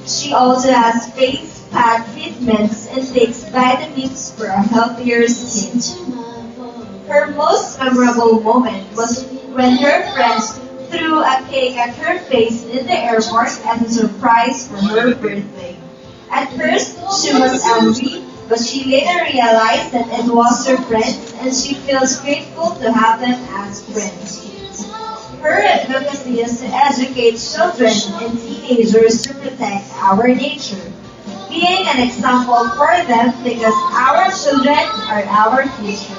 She also has face pack treatments and takes vitamins for a healthier skin. Her most memorable moment was when her friends threw a cake at her face in the airport as a surprise for her birthday. At first, she was angry, but she later realized that it was her friends and she feels grateful to have them as friends. Her advocacy is to educate children and teenagers to protect our nature, being an example for them because our children are our future.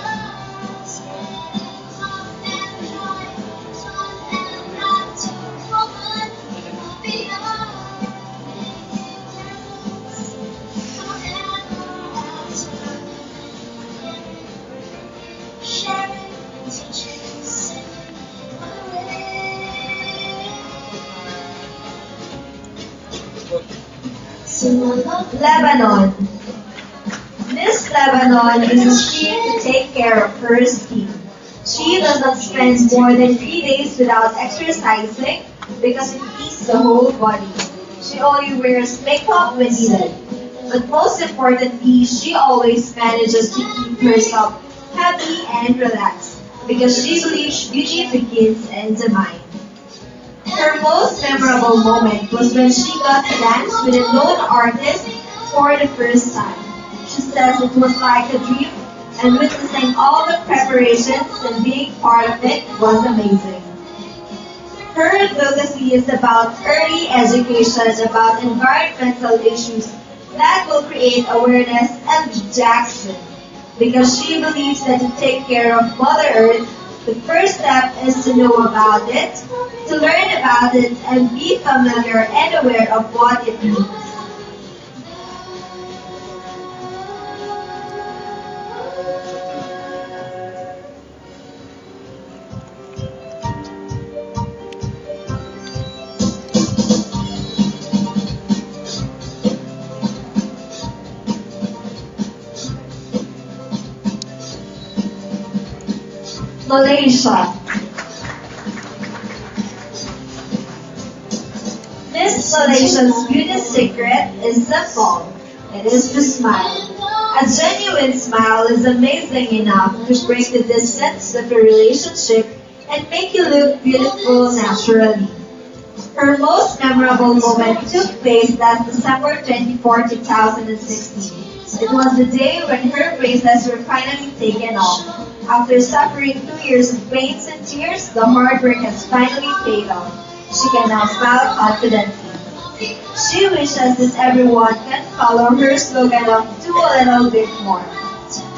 Lebanon. Miss Lebanon is keen to take care of her skin. She does not spend more than 3 days without exercising because it heats the whole body. She only wears makeup when needed. But most importantly, she always manages to keep herself happy and relaxed because she believes beauty begins in the mind. Her most memorable moment was when she got to dance with a known artist for the first time. She says it was like a dream, and witnessing all the preparations and being part of it was amazing. Her advocacy is about early education about environmental issues that will create awareness at Jackson, because she believes that to take care of Mother Earth, the first step is to know about it, to learn about it, and be familiar and aware of what it means. Malaysia. Miss Malaysia's beauty secret is simple. It is to smile. A genuine smile is amazing enough to break the distance of a relationship and make you look beautiful naturally. Her most memorable moment took place last December 24, 2016. It was the day when her braces were finally taken off. After suffering 2 years of pains and tears, the hard work has finally paid off. She can now smile confidently. She wishes that everyone can follow her slogan of do a little bit more.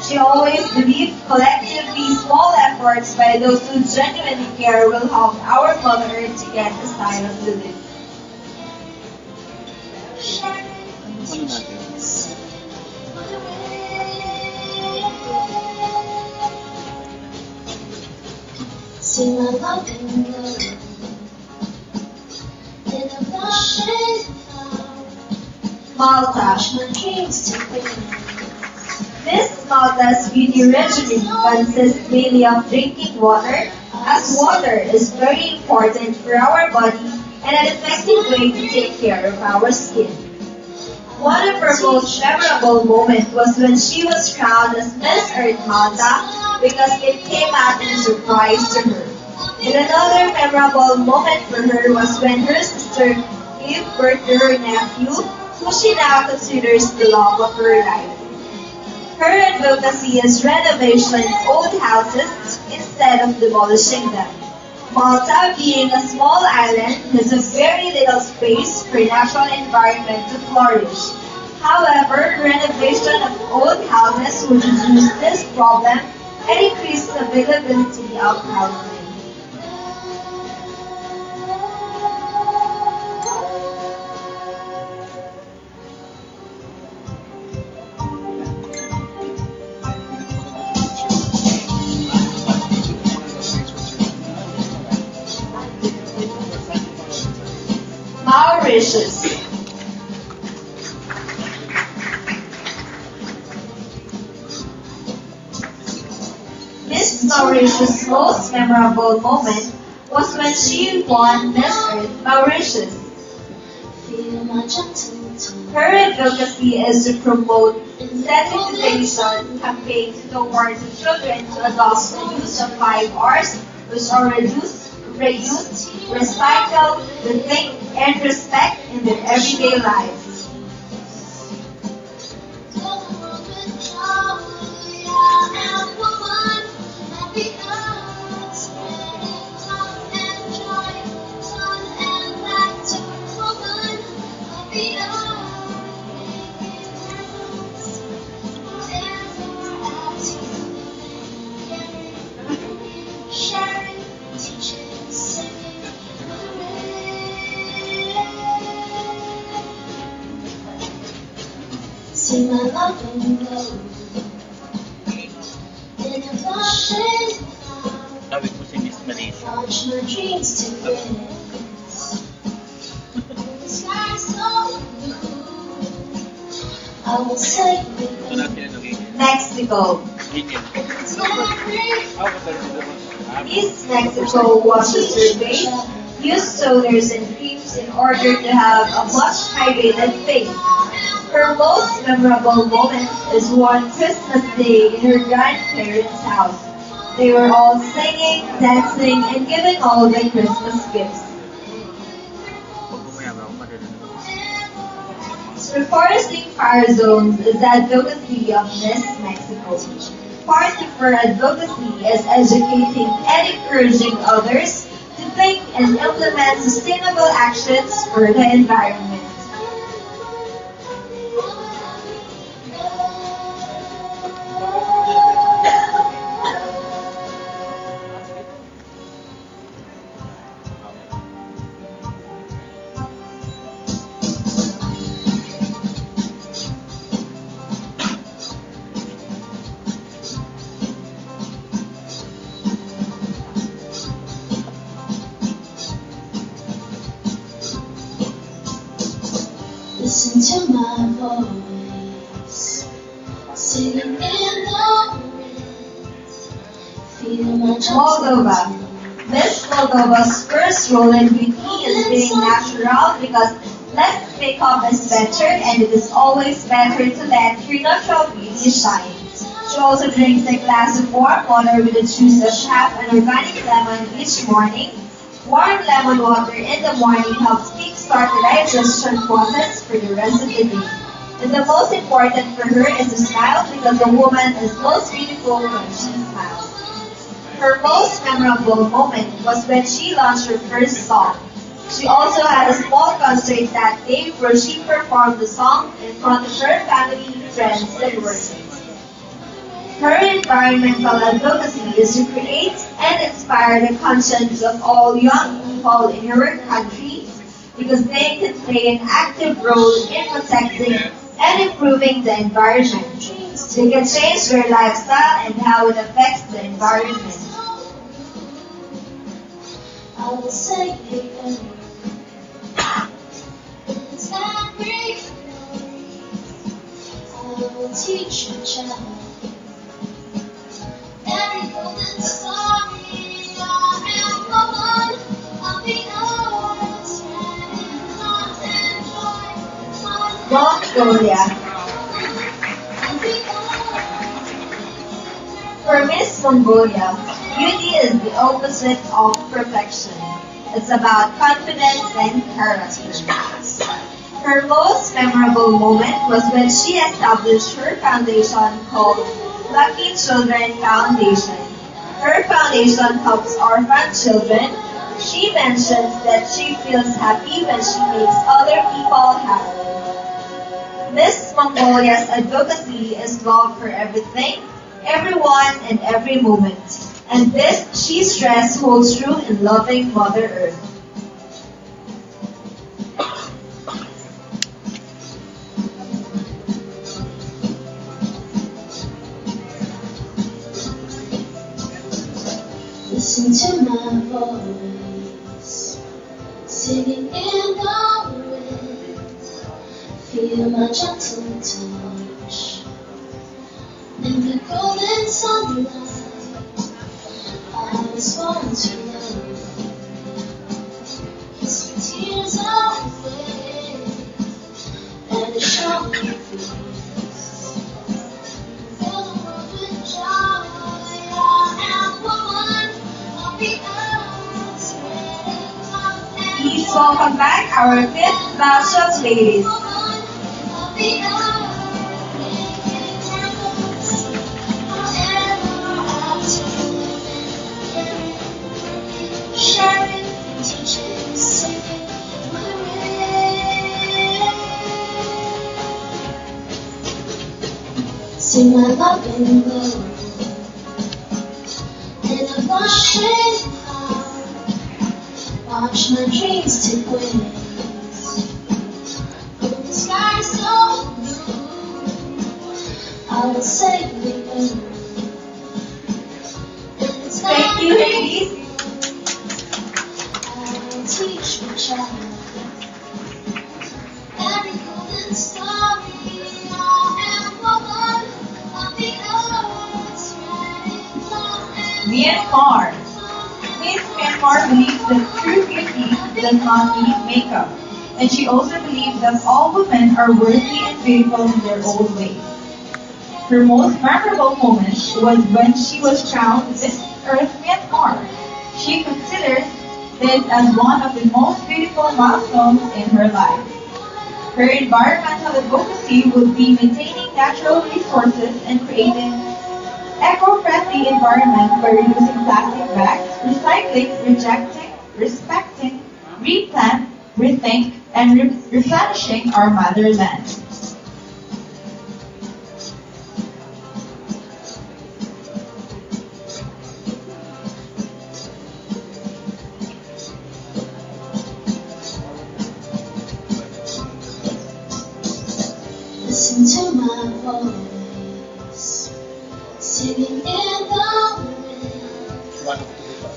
She always believed collectively small efforts by those who genuinely care will help our Mother Earth to get a style of living. See my love in love in a flashing cloud. Malta. My dreams to be. Miss Malta's beauty regimen consists mainly of drinking water, as water is very important for our body and an effective way to take care of our skin. One of her most memorable moments was when she was crowned as Miss Earth Malta because it came as a surprise to her. And another memorable moment for her was when her sister gave birth to her nephew, who she now considers the love of her life. Her advocacy is renovation old houses instead of demolishing them. Malta, being a small island, has a very little space for natural environment to flourish. However, renovation of old houses would reduce this problem and increase the availability of housing. Mauritius. Miss Mauritius' most memorable moment was when she won Miss Earth Mauritius. Her advocacy is to promote sensitization campaigns towards children to adopt the use of 5 R's, which are reuse, recycle, rethink, and respect in their everyday lives. See my love and glow in a flashing Sabi ko si Miss Malaysia. launch my dreams to witness. The sky's so blue. I will say Ito with natin ang ganyan. Mexico. Ganyan. it's not free. Ako ba naman? East Mexico was surveyed, used toners and creams in order to have a much hydrated face. Her most memorable moment is one Christmas day in her grandparents' house. They were all singing, dancing, and giving all the Christmas gifts. Pag bumaya ako, madala. Reforesting fire zones is the advocacy of Miss Mexico. Part of her advocacy is educating and encouraging others to think and implement sustainable actions for the environment. Listen to my voice, singing in the wind. Feel my Moldova. Miss Moldova's first role in beauty is being natural because less makeup is better and it is always better to let your natural beauty shine. She also drinks a glass of warm water with the juice of half an organic lemon each morning. Warm lemon water in the morning helps kickstart the digestion process for the rest of the day. And the most important for her is to smile because a woman is most beautiful when she smiles. Her most memorable moment was when she launched her first song. She also had a small concert that day where she performed the song in front of her family, friends, and workmates. Her environmental advocacy is to create and inspire the conscience of all young people in her country because they can play an active role in protecting and improving the environment. They can change their lifestyle and how it affects the environment. I will say it. It's not great. I will teach a child every golden story. I am woman of the earth, spreading love and joy. Mongolia. For Miss Mongolia, beauty is the opposite of perfection. It's about confidence and character. Her most memorable moment was when she established her foundation called Lucky Children Foundation. Her foundation helps orphan children. She mentions that she feels happy when she makes other people happy. Miss Mongolia's advocacy is love for everything, everyone, and every moment. And this, she stressed, holds true in loving Mother Earth. Listen to my voice, singing in the wind. Feel my gentle touch in the golden sunlight. I was born to love, kissing tears away, and a shower of peace. Fill the world with joy. I am woman of the earth, spreading love and Please welcome back our fifth batch of ladies. woman of the earth, making candles forever after living, sharing, teaching, singing, sing my love in love, in a rushing heart. Watch my dreams take wings. When the sky so blue, I will save the earth. And it's Thank you, ladies. I will teach my child every golden story. I am woman of the earth, spreading love and Myanmar. Miss Myanmar believes that true beauty does not need makeup, and she also believes that all women are worthy and beautiful in their own ways. Her most memorable moment was when she was crowned Miss Earth Myanmar. She considers this as one of the most beautiful milestones in her life. Her environmental advocacy would be maintaining natural resources and creating eco-friendly environment by reducing plastic bags, recycling, rejecting, respecting, replant, rethink, and replenishing our motherland. listen to my voice, singing in the wind.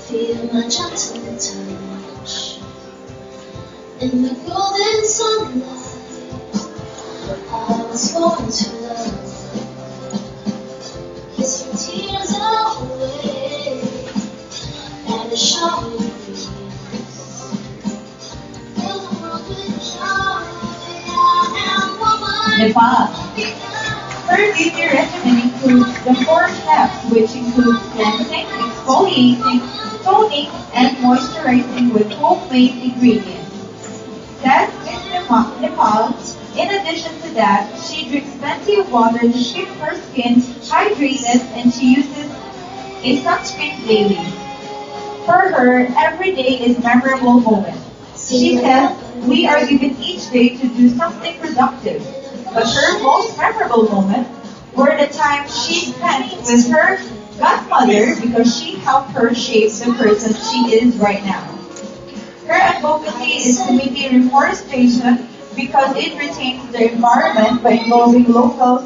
Feel my gentle touch in the golden sunlight. I was born to love. Kiss your tears away and a shower of peace. Fill the world with joy. I am woman. Nepal. The earth. Her beauty regimen includes the 4 steps, which include cleansing, exfoliating, toning, and moisturizing with homemade ingredients. Says Miss Nepal, in addition to that, she drinks plenty of water to keep her skin hydrated, and she uses a sunscreen daily. For her, every day is memorable moment. She says, we are given each day to do something productive. But her most memorable moment were the time she spent with her godmother because she helped her shape the person she is right now. Her advocacy is community reforestation because it retains the environment by involving locals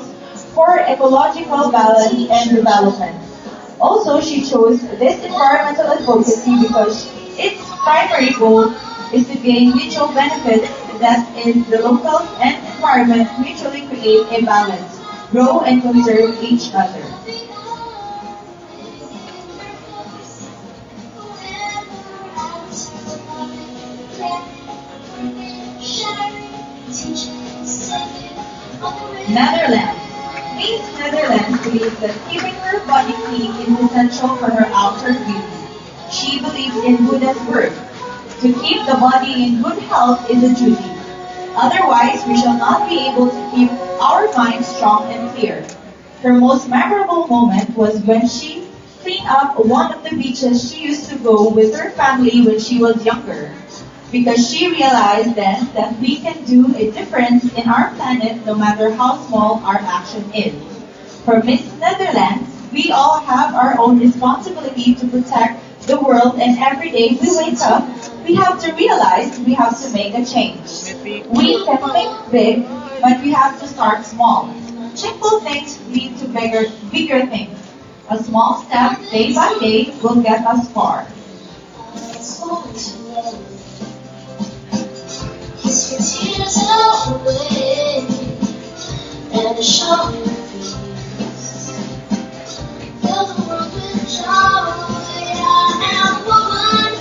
for ecological balance and development. Also, she chose this environmental advocacy because its primary goal is to gain mutual benefits, that is, the locals and environment mutually create a balance, grow and conserve each other. Netherlands. Miss Netherlands believes that keeping her body clean is essential for her outer beauty. She believes in Buddha's word. To keep the body in good health is a duty. Otherwise, we shall not be able to keep our mind strong and clear. Her most memorable moment was when she cleaned up one of the beaches she used to go with her family when she was younger. Because she realized then that we can do a difference in our planet no matter how small our action is. For Miss Netherlands, we all have our own responsibility to protect the world, and every day we wake up, we have to realize we have to make a change. We can think big, but we have to start small. Simple things lead to bigger things. A small step, day by day, will get us far. Kiss your tears away and show your face. Fill the world with joy. I am woman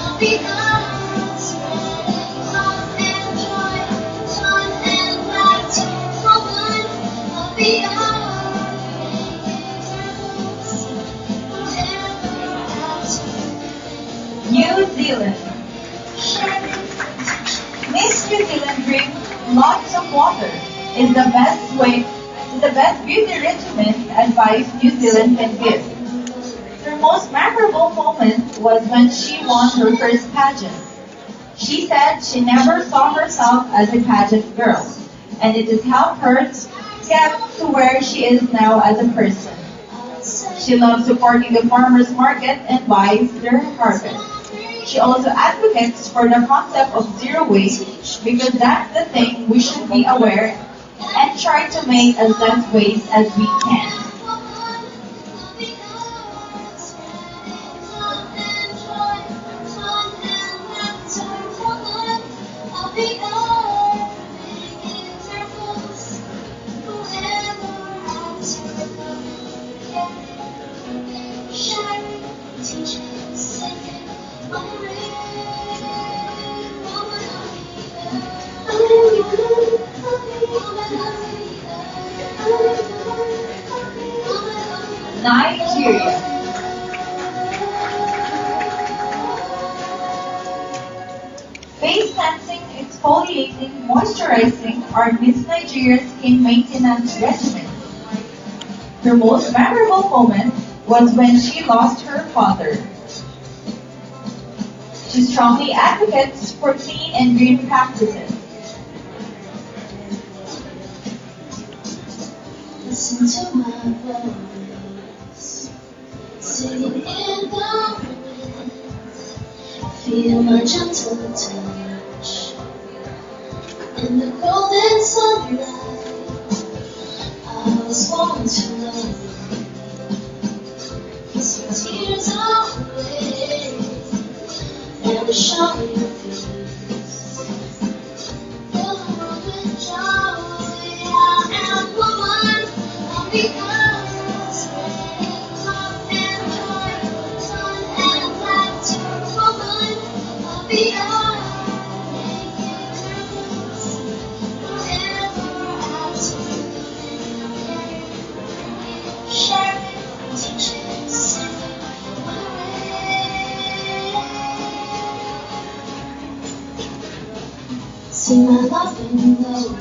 of the earth, spreading love and joy, fun and laughter. Woman of the earth, making miracles forever after. New Zealand. Miss New Zealand drinks lots of water. Is the best beauty regimen advice New Zealand can give. Her most memorable moment was when she won her first pageant. She said she never saw herself as a pageant girl, and it has helped her get to where she is now as a person. She loves supporting the farmers market and buys their harvest. She also advocates for the concept of zero waste because that's the thing we should be aware and try to make as less waste as we can. Nigeria. Face cleansing, exfoliating, moisturizing are Miss Nigeria's skin maintenance regimen. Her most memorable moment was when she lost her father. She strongly advocates for clean and green practices. Listen to my voice, singing in the wind. Feel my gentle touch in the golden sunlight. I was born to love. Kiss your tears away and show your face. Fill the world with joy. I am woman of the earth, spreading love and joy, fun and laughter. Woman of the earth, making miracles forever after. Sharing, teaching, singing, see my love in love.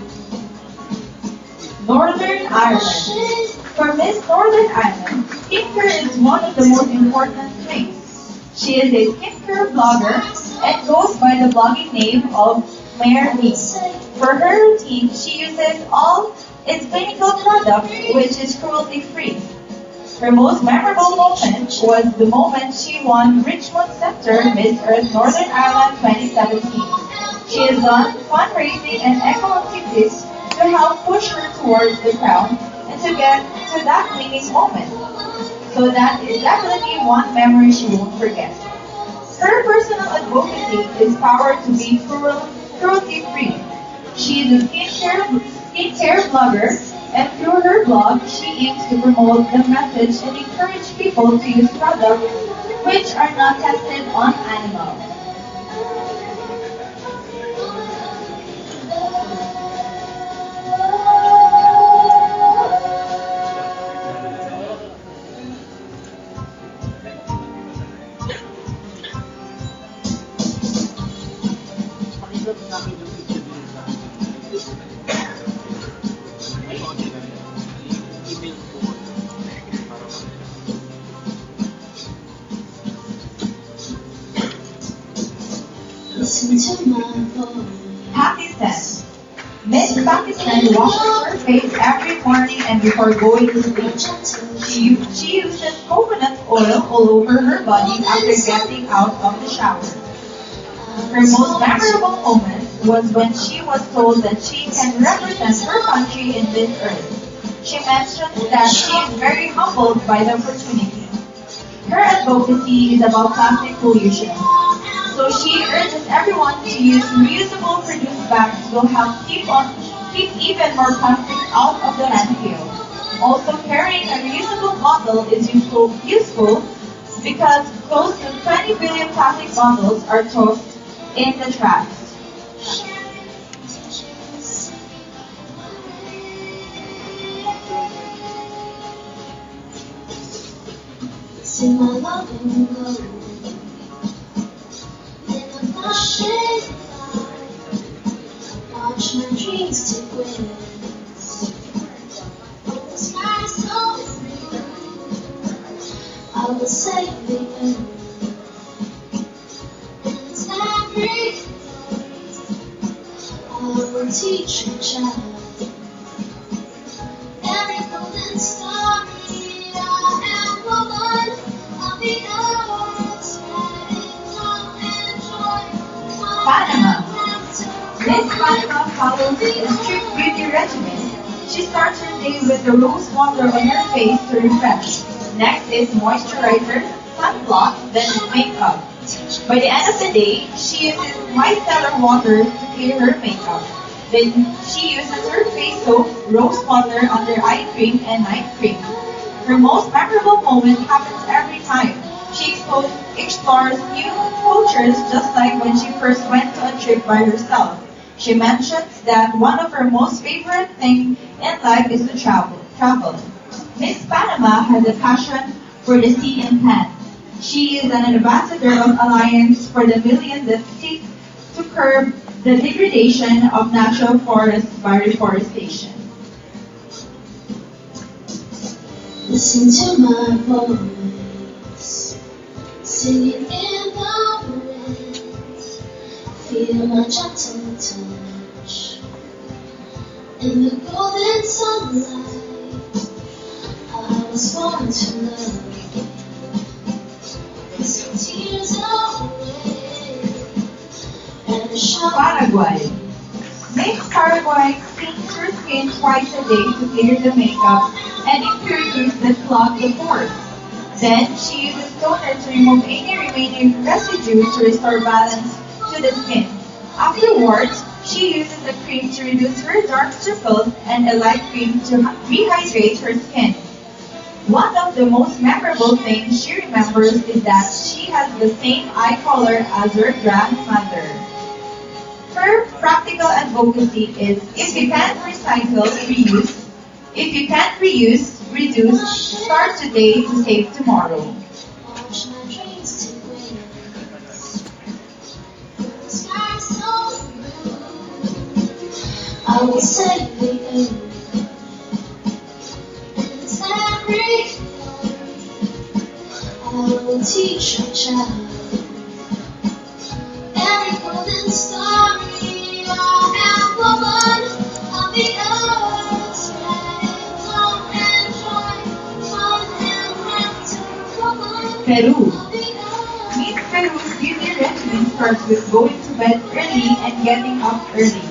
Northern Ireland. For Miss Northern Ireland, skincare is one of the most important things. She is a skincare blogger and goes by the blogging name of Mare Me. For her routine, she uses all its clinical product, which is cruelty-free. Her most memorable moment was the moment she won Richmond Centre Miss Earth Northern Ireland 2017. She has done fundraising and eco activities to help push her towards the crown and to get to that winning moment. So that is definitely one memory she won't forget. Her personal advocacy is power to be cruelty-free. She is a skincare blogger, and through her blog, she aims to promote the message and encourage people to use products which are not tested on animals. email ko para Listen to my voice. Pakistan. Miss Pakistan washes her face every morning and before going to sleep. She uses coconut oil all over her body after getting out of the shower. Her most memorable moment was when she was told that she can represent her country in this earth. She mentioned that she is very humbled by the opportunity. Her advocacy is about plastic pollution. So she urges everyone to use reusable produced bags will help keep even more plastic out of the landfill. Also, carrying a reusable bottle is useful because close to 20 billion plastic bottles are tossed in the trash. See my loving glow in a flashing light. Watch my dreams take wings. Oh, the sky so blue. I will save the earth. It's every I will teach a child. Every golden story I am woman of the earth, spreading love and joy. Panama. Miss Panama follows a strict beauty regimen. She starts her day with the rose water on her face to refresh. Next is moisturizer, sunblock, then makeup. By the end of the day, she uses micellar water to clear her makeup. Then she uses her face soap, rose water under eye cream, and night cream. Her most memorable moment happens every time. She explores new cultures just like when she first went to a trip by herself. She mentions that one of her most favorite things in life is to travel. Miss Panama has a passion for the sea and land. She is an ambassador of Alliance for the Millions that seek to curb the degradation of natural forests by reforestation. Listen to my voice, singing in the wind. Feel my gentle touch in the golden sunlight. I was born to love. Some tears away and a shower. Paraguay. Miss Paraguay cleans her skin twice a day to clear the makeup and impurities that clog the pores. Then she uses toner to remove any remaining residue to restore balance to the skin. Afterwards, she uses a cream to reduce her dark circles and a light cream to rehydrate her skin. One of the most memorable things she remembers is that she has the same eye color as her grandmother. Her practical advocacy is if you can't recycle, reuse. If you can't reuse, reduce. Start today to save tomorrow. Watch my dreams take wings. The sky so blue. I will save the earth. It's every I will teach a child. Every golden story I am woman of the earth, spreading love and joy, fun and laughter, woman Peru. of the earth. Miss Peru's beauty regimen starts with going to bed early and getting up early.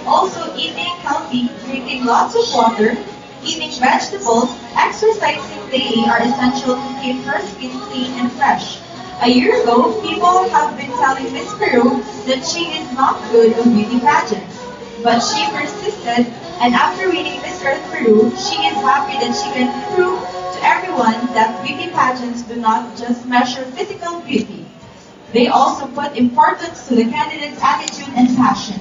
Also eating healthy, drinking lots of water, eating vegetables, exercising daily are essential to keep her skin clean and fresh. A year ago, people have been telling Miss Peru that she is not good at beauty pageants. But she persisted, and after winning Miss Earth Peru, she is happy that she can prove to everyone that beauty pageants do not just measure physical beauty. They also put importance to the candidate's attitude and passion.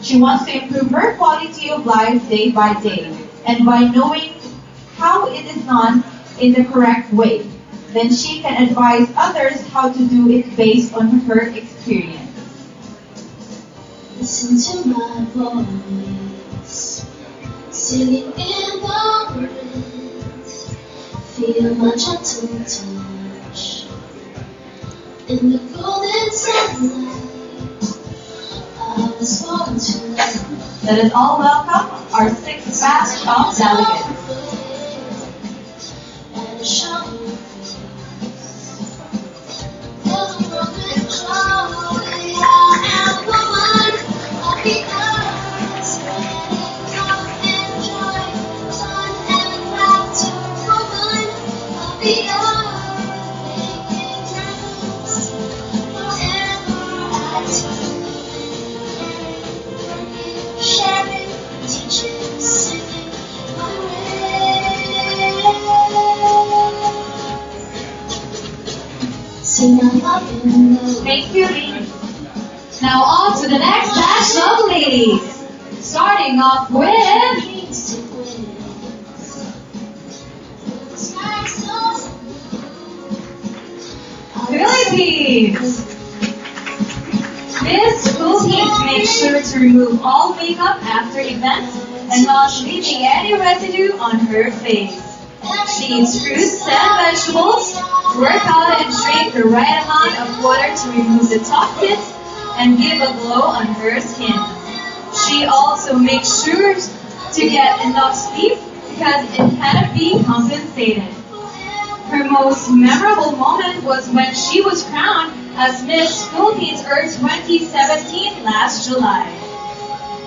She wants to improve her quality of life day by day, and by knowing how it is done in the correct way, then she can advise others how to do it based on her experience. Listen to my voice, singing in the wind. Feel my gentle touch in the golden sunlight. I was born to love. Let us all welcome our sixth batch of delegates. And show you the world control. I am woman of the earth, spreading love and joy, fun and laughter. Woman of the earth, making miracles forever at you. Sharing, teaching, singing my way. Sing my love in the Thank you, ladies. Now on to the next batch of ladies. Starting off with dreams to wings. The sky's so Philippines. Miss Philippines makes sure to remove all makeup after events and not leaving any residue on her face. She eats fruits and vegetables, work out and drink the right amount of water to remove the toxins and give a glow on her skin. She also makes sure to get enough sleep because it cannot be compensated. Her most memorable moment was when she was crowned as Miss Philippines Earth 2017 last July.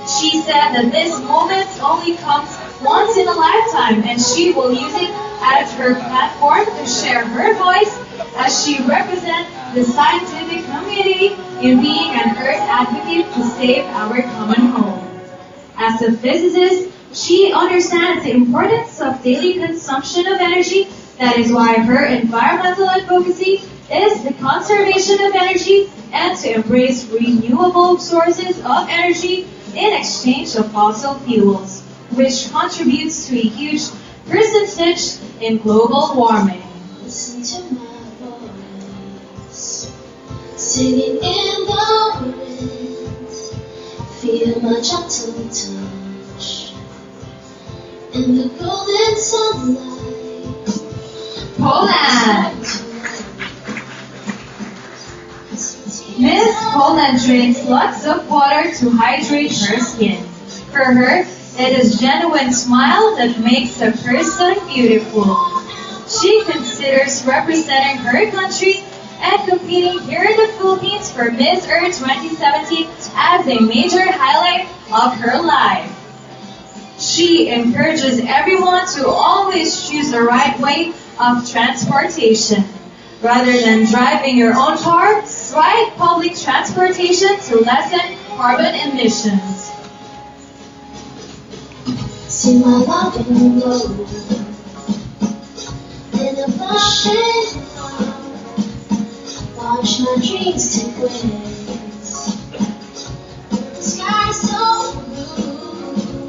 She said that this moment only comes once in a lifetime and she will use it as her platform to share her voice as she represents the scientific community in being an Earth advocate to save our common home. As a physicist, she understands the importance of daily consumption of energy. That is why her environmental advocacy is the conservation of energy and to embrace renewable sources of energy in exchange of fossil fuels, which contributes to a huge percentage in global warming. listen to my voice, singing in the wind. Feel my gentle touch in the golden sunlight. Poland. Miss Poland drinks lots of water to hydrate her skin. For her, it is genuine smile that makes a person beautiful. She considers representing her country and competing here in the Philippines for Miss Earth 2017 as a major highlight of her life. She encourages everyone to always choose the right way of transportation. Rather than driving your own car, ride public transportation to lessen carbon emissions. See my love in glow in a blushing watch my dreams take wings. The sky's so blue,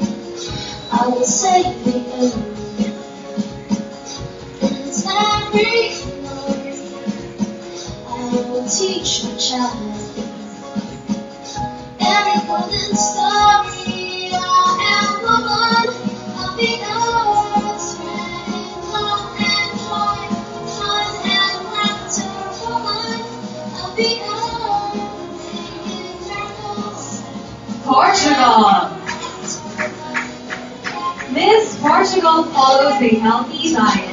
I will save the earth. And it's every I will teach my child every golden story. I am woman of the earth, spreading love and joy, fun and laughter. Woman of the earth, making miracles. Portugal. Miss Portugal follows a healthy diet.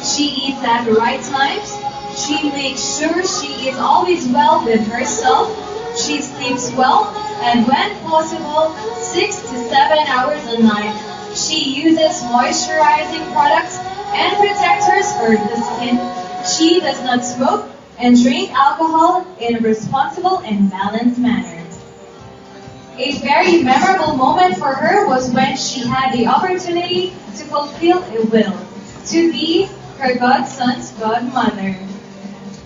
She eats at the right times. She makes sure she is always well with herself. She sleeps well, and when possible, 6 to 7 hours a night. She uses moisturizing products and protectors for the skin. She does not smoke and drink alcohol in a responsible and balanced manner. A very memorable moment for her was when she had the opportunity to fulfill a will, to be her godson's godmother.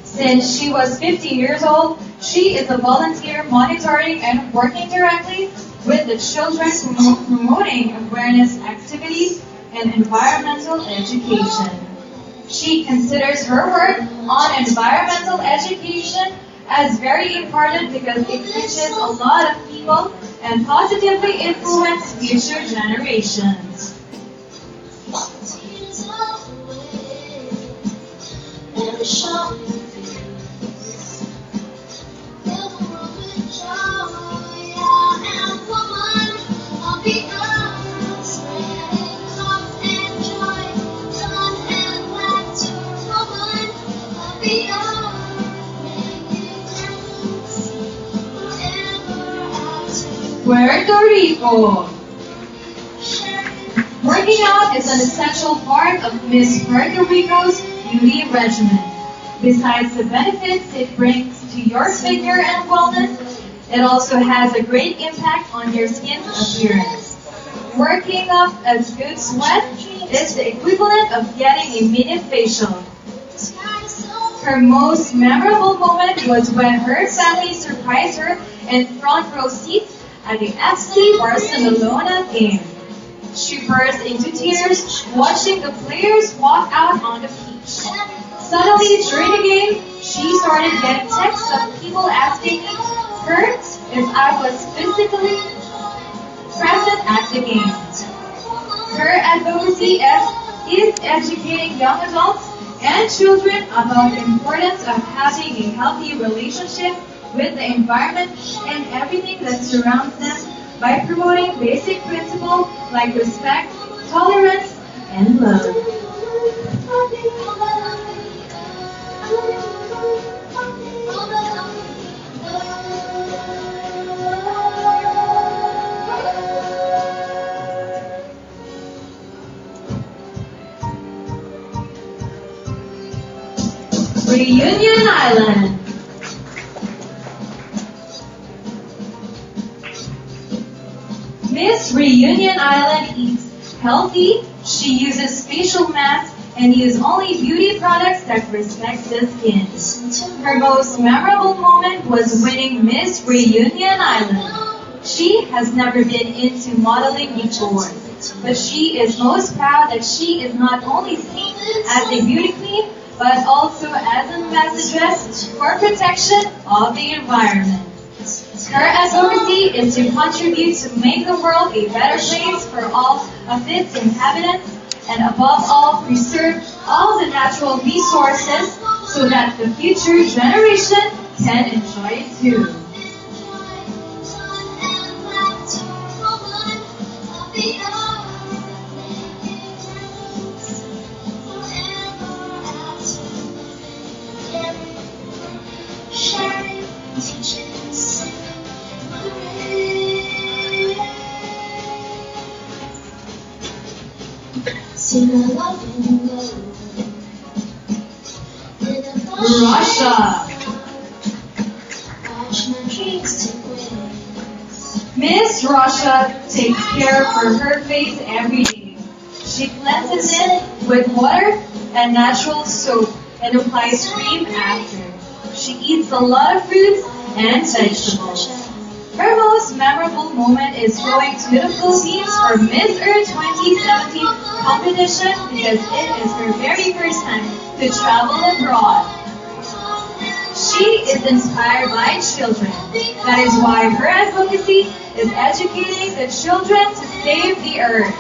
Since she was 50 years old, she is a volunteer monitoring and working directly with the children promoting awareness activities and environmental education. She considers her work on environmental education as very important because it reaches a lot of people and positively influence future generations. Puerto Rico. Working out is an essential part of Miss Puerto Rico's beauty regimen. Besides the benefits it brings to your figure and wellness, it also has a great impact on your skin's appearance. Working up a good sweat is the equivalent of getting a mini facial. Her most memorable moment was when her family surprised her in front row seats at the FC Barcelona game. She burst into tears watching the players walk out on the pitch. Suddenly, during the game, she started getting texts of people asking her if I was physically present at the game. Her advocacy is educating young adults and children about the importance of having a healthy relationship with the environment and everything that surrounds them by promoting basic principles like respect, tolerance, and love. Reunion Island. Miss Reunion Island eats healthy, she uses facial masks, and uses only beauty products that respect the skin. Her most memorable moment was winning Miss Reunion Island. She has never been into modeling before, but she is most proud that she is not only seen as a beauty queen, but also as an ambassadress for protection of the environment. Her advocacy is to contribute to make the world a better place for all of its inhabitants, and above all, preserve all the natural resources so that the future generation can enjoy it too. Russia. Miss Russia takes care for her face every day. She cleanses it with water and natural soap and applies cream after. She eats a lot of fruits and vegetables. Her most memorable moment is going to the Philippines for Miss Earth 2017 competition because it is her very first time to travel abroad. She is inspired by children. That is why her advocacy is educating the children to save the earth.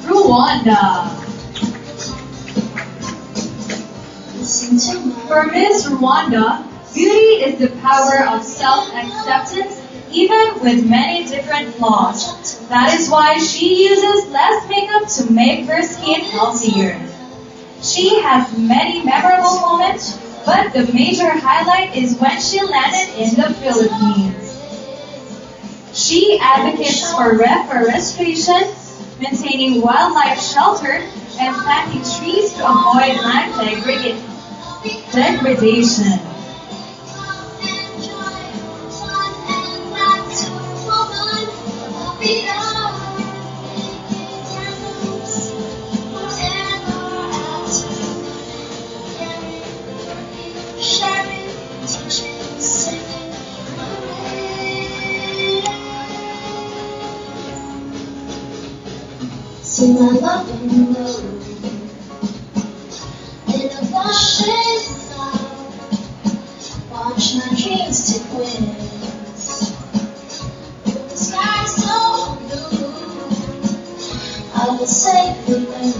Rwanda. For Miss Rwanda, beauty is the power of self-acceptance even with many different flaws. That is why she uses less makeup to make her skin healthier. She has many memorable moments, but the major highlight is when she landed in the Philippines. She advocates for reforestation, maintaining wildlife shelter, and planting trees to avoid land degradation. See my love in the road, in a washing sound. Watch my dreams take wings. With the sky so blue, I will save the wind.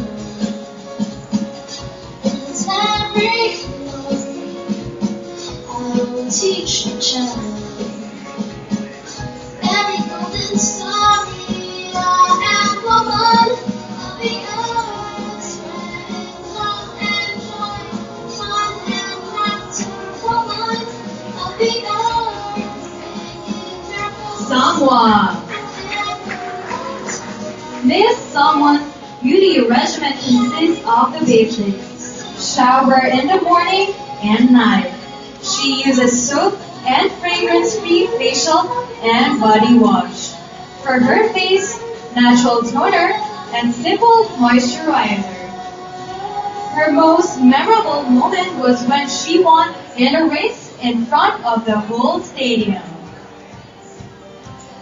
In this very moment, I will teach the child. Every golden story, I am woman. Someone. This someone's beauty regimen consists of the basics. Shower in the morning and night. She uses soap and fragrance-free facial and body wash. For her face, natural toner and simple moisturizer. Her most memorable moment was when she won in a race in front of the whole stadium.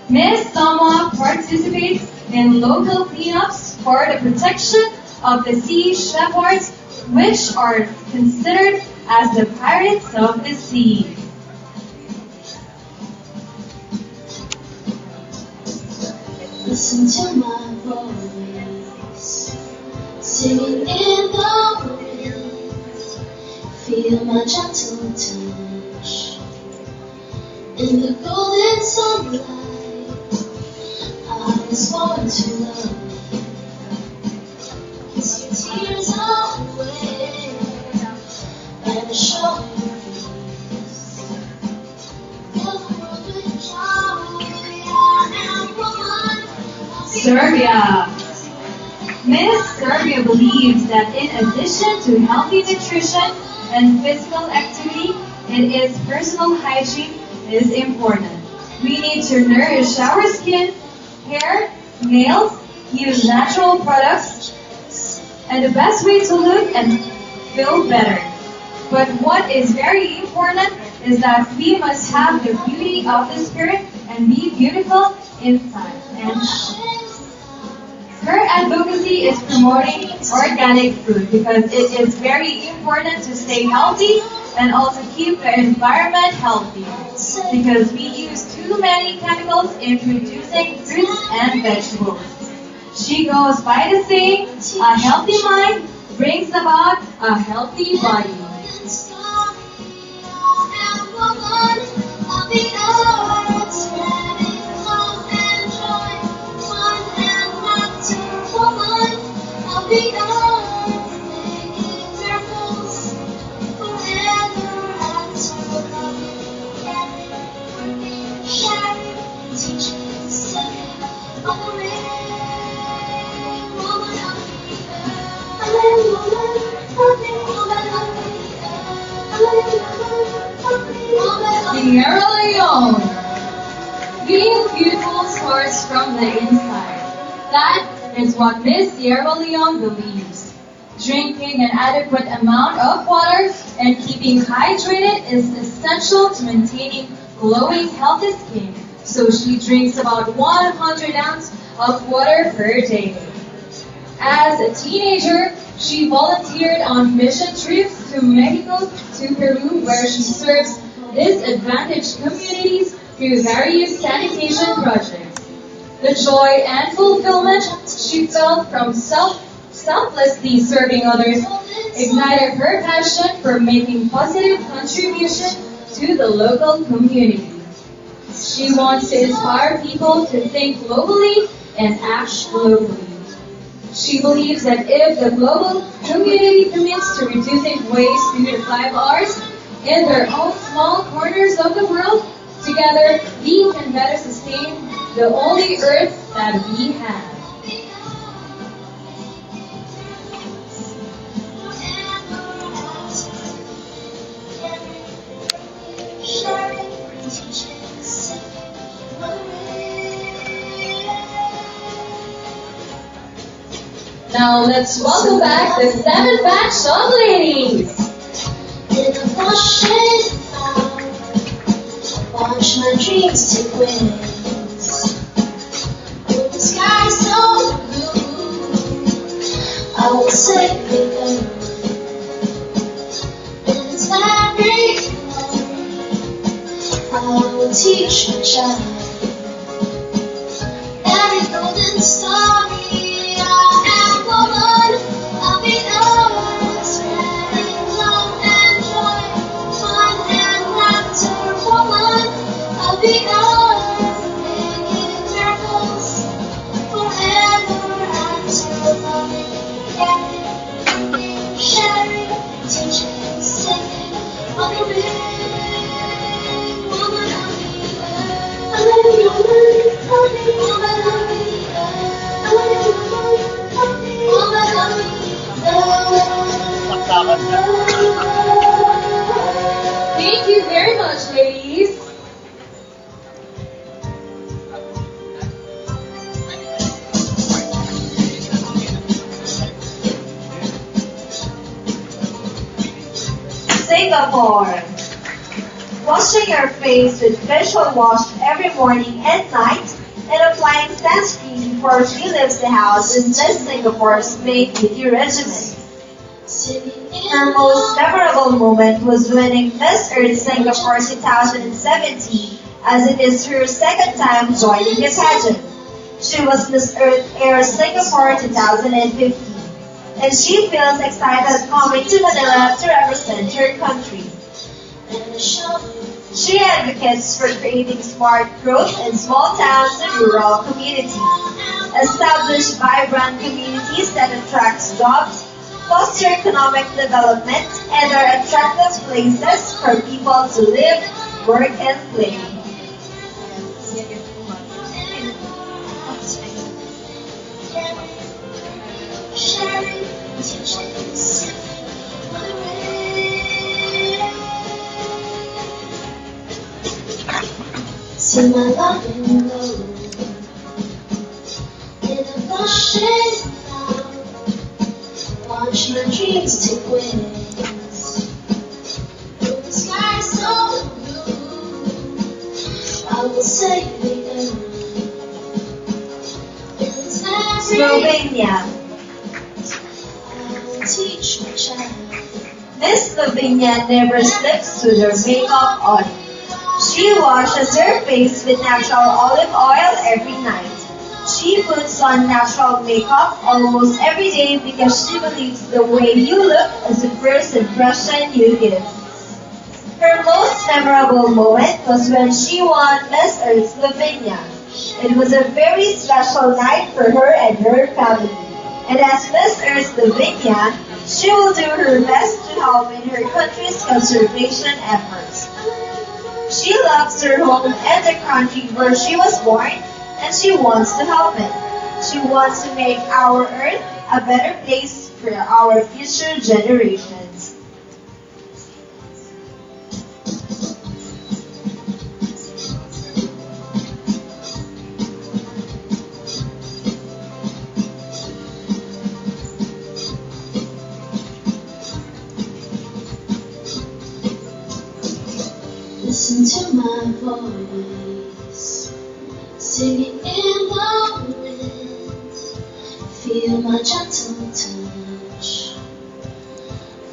Miss Sama participates in local cleanups for the protection of the sea shepherds, which are considered as the pirates of the sea. Listen to my voice, singing in the wind. Feel my gentle touch in the golden sunlight. I was born to love. Kiss your tears away and show your peace. Fill the world with joy. I am woman. Serbia. Miss Serbia believes that in addition to healthy nutrition and physical activity, it is personal hygiene is important. We need to nourish our skin, hair, nails, use natural products, and the best way to look and feel better. But what is very important is that we must have the beauty of the spirit and be beautiful inside. And her advocacy is promoting organic food because it is very important to stay healthy and also keep the environment healthy because we use too many chemicals in producing fruits and vegetables. She goes by the saying, a healthy mind brings about a healthy body. Sierra Leone. Being beautiful starts from the inside. That is what Miss Sierra Leone believes. Drinking an adequate amount of water and keeping hydrated is essential to maintaining glowing, healthy skin. So she drinks about 100 ounces of water per day. As a teenager, she volunteered on mission trips to Mexico, to Peru, where she serves disadvantaged communities through various sanitation projects. The joy and fulfillment she felt from selflessly serving others ignited her passion for making positive contribution to the local community. She wants to inspire people to think globally and act globally. She believes that if the global community commits to reducing waste 2 to 5 hours in their own small corners of the world, together we can better sustain the only earth that we have. Now let's welcome back the 7th batch of ladies. In a flushing out, watch my dreams take wings. With the sky so blue, I will say goodbye. And it's every I will teach my child. Every golden story, I am woman. I'll be yours, spreading love and joy, fun and laughter, woman. I'll be yours, making miracles forever until loving, sharing, teaching, singing on the ring, woman. I'll be yours. Thank you very much, ladies. Singapore. Washing your face with facial wash every morning and night and applying sunscreen before she leaves the house is just Singapore's main beauty regimen. Her most memorable moment was winning Miss Earth Singapore 2017, as it is her second time joining the pageant. She was Miss Earth Air Singapore 2015, and she feels excited coming to Manila to represent her country. She advocates for creating smart growth in small towns and rural communities, establish vibrant communities that attract jobs, foster economic development, and are attractive places for people to live, work, and play. See my love in gold in a flushing out. Watch my dreams take wings. With the sky so blue, I will say the Slovenia. I will teach my child. Miss Slovenia never slips with her makeup on. She washes her face with natural olive oil every night. She puts on natural makeup almost every day because she believes the way you look is the first impression you give. Her most memorable moment was when she won Miss Earth Slovenia. It was a very special night for her and her family. And as Miss Earth Slovenia, she will do her best to help in her country's conservation efforts. She loves her home and the country where she was born, and she wants to help it. She wants to make our earth a better place for our future generations. Listen to my voice, singing in the wind. Feel my gentle touch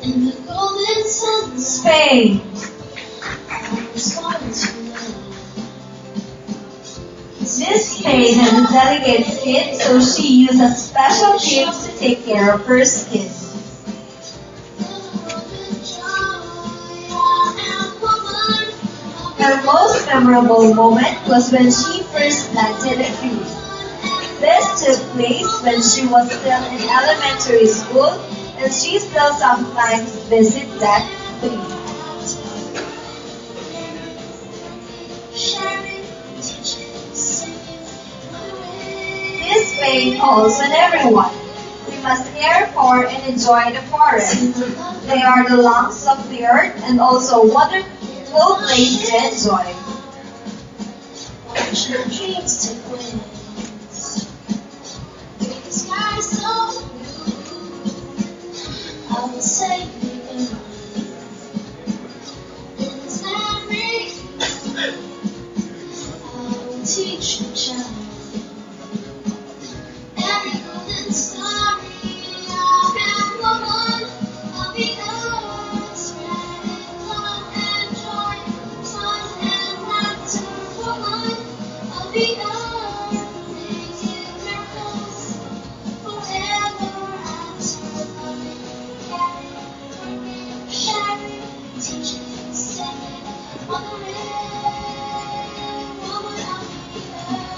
in the golden sunlight. Spain. I respond to love. Miss Spain has a delicate skin, so she uses special creams to take care of her skin. Her most memorable moment was when she first planted a tree. This took place when she was still in elementary school, and she still sometimes visits that tree. Miss Spain calls on everyone. We must care for and enjoy the forest. They are the lungs of the earth and also wonderful place to enjoy. Watch your dreams take wings. The sky so blue. I will save you in this memory. I will teach you, child. Every golden story of a woman of the earth, spreading love and joy, fun and laughter. Woman of the earth, making miracles forever after loving, caring, forgiving, sharing, teaching, singing on the rain. Woman of the earth.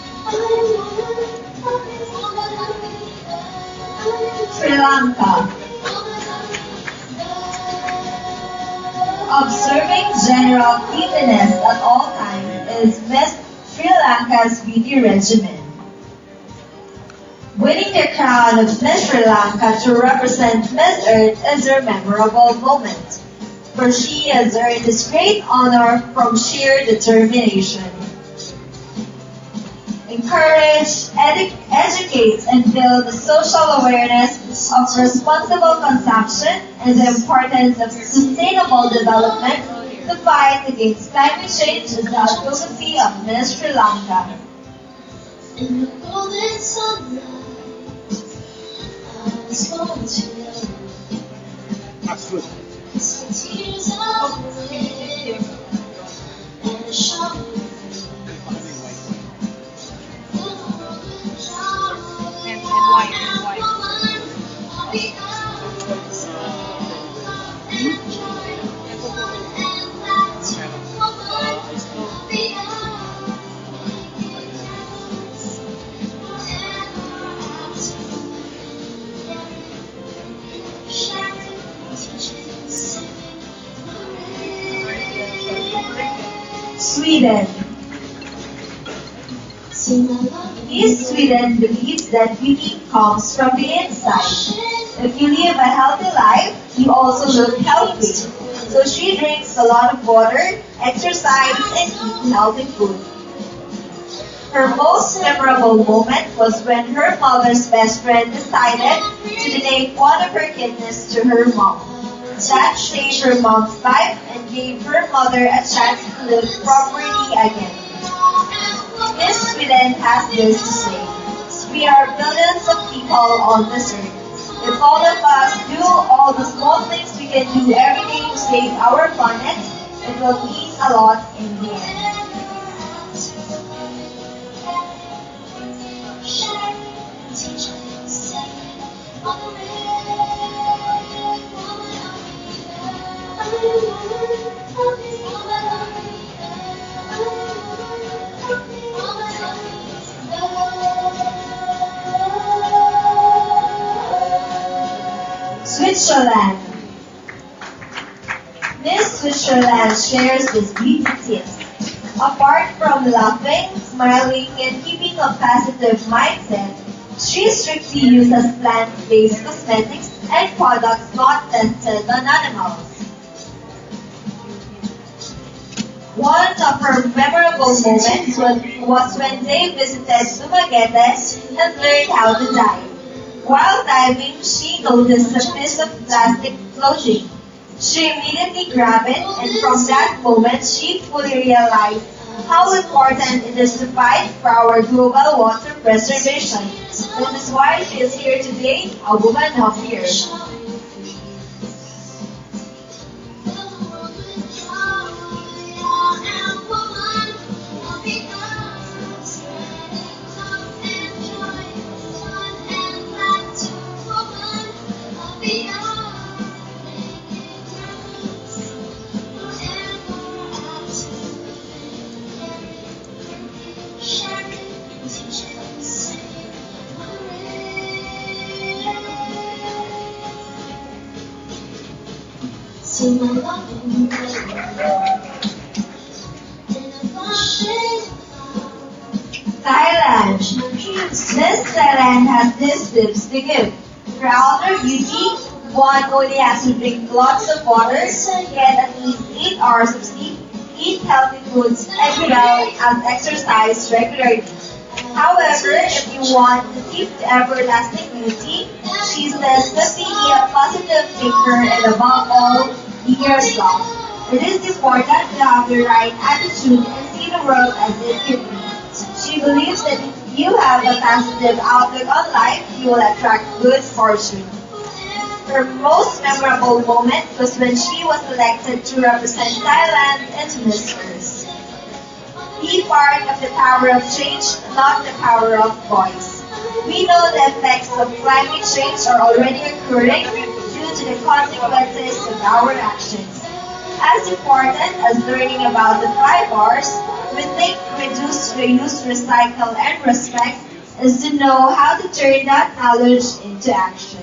Sri Lanka. Observing general cleanliness at all times is Miss Sri Lanka's beauty regimen. Winning the crown of Miss Sri Lanka to represent Miss Earth is her memorable moment, for she has earned this great honor from sheer determination. Encourage, educate, and build the social awareness of responsible consumption and the importance of sustainable development to fight against climate change is the advocacy of Miss Sri Lanka. In the golden sunlight, I was born to love. Some tears of rain and a shower. Sweden. East Sweden believes that beauty comes from the inside. If you live a healthy life, you also look healthy. So she drinks a lot of water, exercises, and eats healthy food. Her most memorable moment was when her mother's best friend decided to donate one of her kidneys to her mom. That saved her mom's life and gave her mother a chance to live properly again. Miss Sweden has this to say: we are billions of people on this earth. If all of us do all the small things we can do every day to save our planet, it will mean a lot in the end. Switzerland. Miss Switzerland shares these beauty tips. Apart from laughing, smiling, and keeping a positive mindset, she strictly uses plant-based cosmetics and products not tested on animals. One of her memorable moments was when they visited Dumaguete and learned how to dive. While diving, she noticed a piece of plastic floating. She immediately grabbed it, and from that moment, she fully realized how important it is to fight for our global water preservation. That is why she is here today, a woman of the earth. See my loving Thailand. Miss Thailand has these tips to give. For outer beauty, one only has to drink lots of water, get at least 8 hours of sleep, eat healthy foods, as well as exercise regularly. However, if you want to keep the everlasting beauty, she says to be a positive thinker, and above all, be yourself. It is important to have the right attitude and see the world as it can be. She believes that if you have a positive outlook on life, you will attract good fortune. Her most memorable moment was when she was elected to represent Thailand in Miss Earth. Be part of the power of change, not the power of voice. We know the effects of climate change are already occurring due to the consequences of our actions. As important as learning about the 5 R's, we think reduce, reuse, recycle, and respect is to know how to turn that knowledge into actions.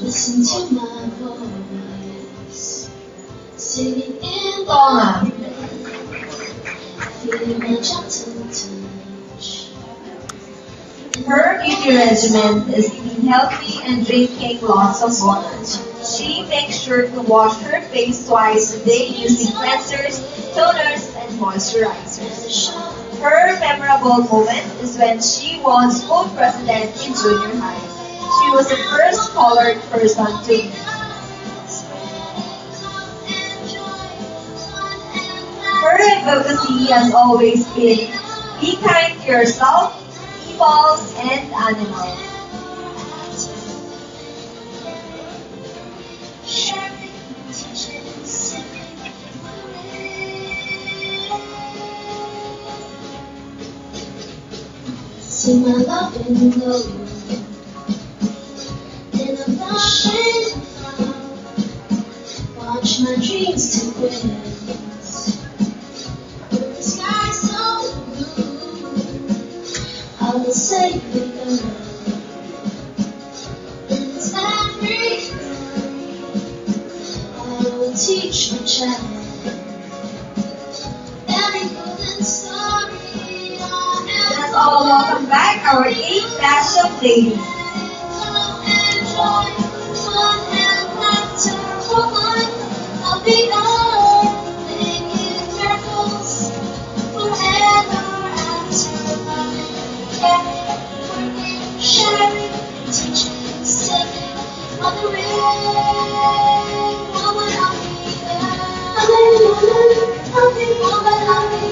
Listen to my voice, singing in the Toma. feeling my gentle touch. Her beauty regimen is eating healthy and drinking lots of water. She makes sure to wash her face twice a day using cleansers, toners, and moisturizers. Her memorable moment is when she won school president in junior high. She was the first colored person to win. Her advocacy has always been be kind to yourself, animals, and animals. See my love in glow, and I'm not ashamed. Watch my dreams take wings. With the sky so blue, I will say goodbye. In this every I will teach my child. Every golden story Let's all welcome back our 8th batch of ladies. love and joy, fun and laughter, woman of the earth, making miracles forever after life. Caring, sharing, teaching, singing on the rain, woman of the earth, woman of the earth, woman of the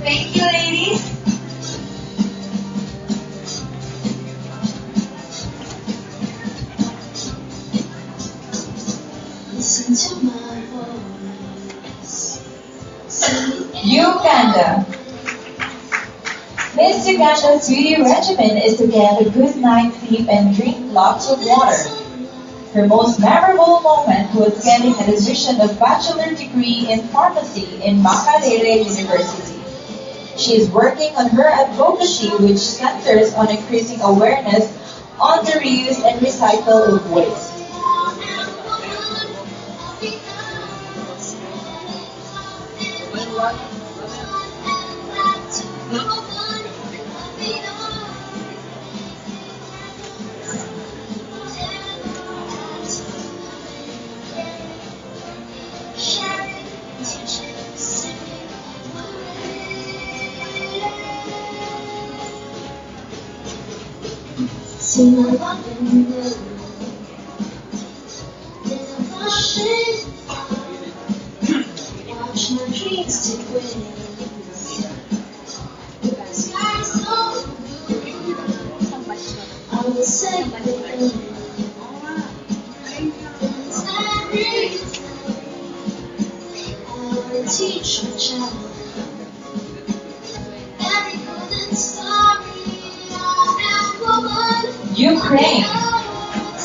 Thank you, ladies. Listen to my voice. Sing Uganda. Miss Uganda's beauty regimen is to get a good night's sleep and drink lots of water. Her most memorable moment was getting an admission of bachelor degree in pharmacy in Makerere University. She is working on her advocacy, which centers on increasing awareness on the reuse and recycle of waste. See my love in blue, then I'm rushing. Watch my dreams take wings. With the sky so blue, I will say goodbye. It's every I will teach my child. Every golden story I am woman. Ukraine.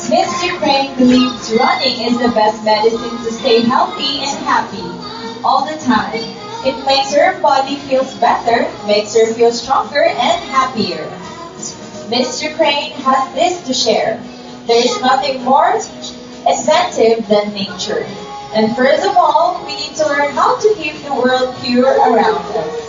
Miss Ukraine believes running is the best medicine to stay healthy and happy all the time. It makes her body feels better, makes her feel stronger and happier. Miss Ukraine has this to share. There is nothing more inventive than nature. And first of all, we need to learn how to keep the world pure around us.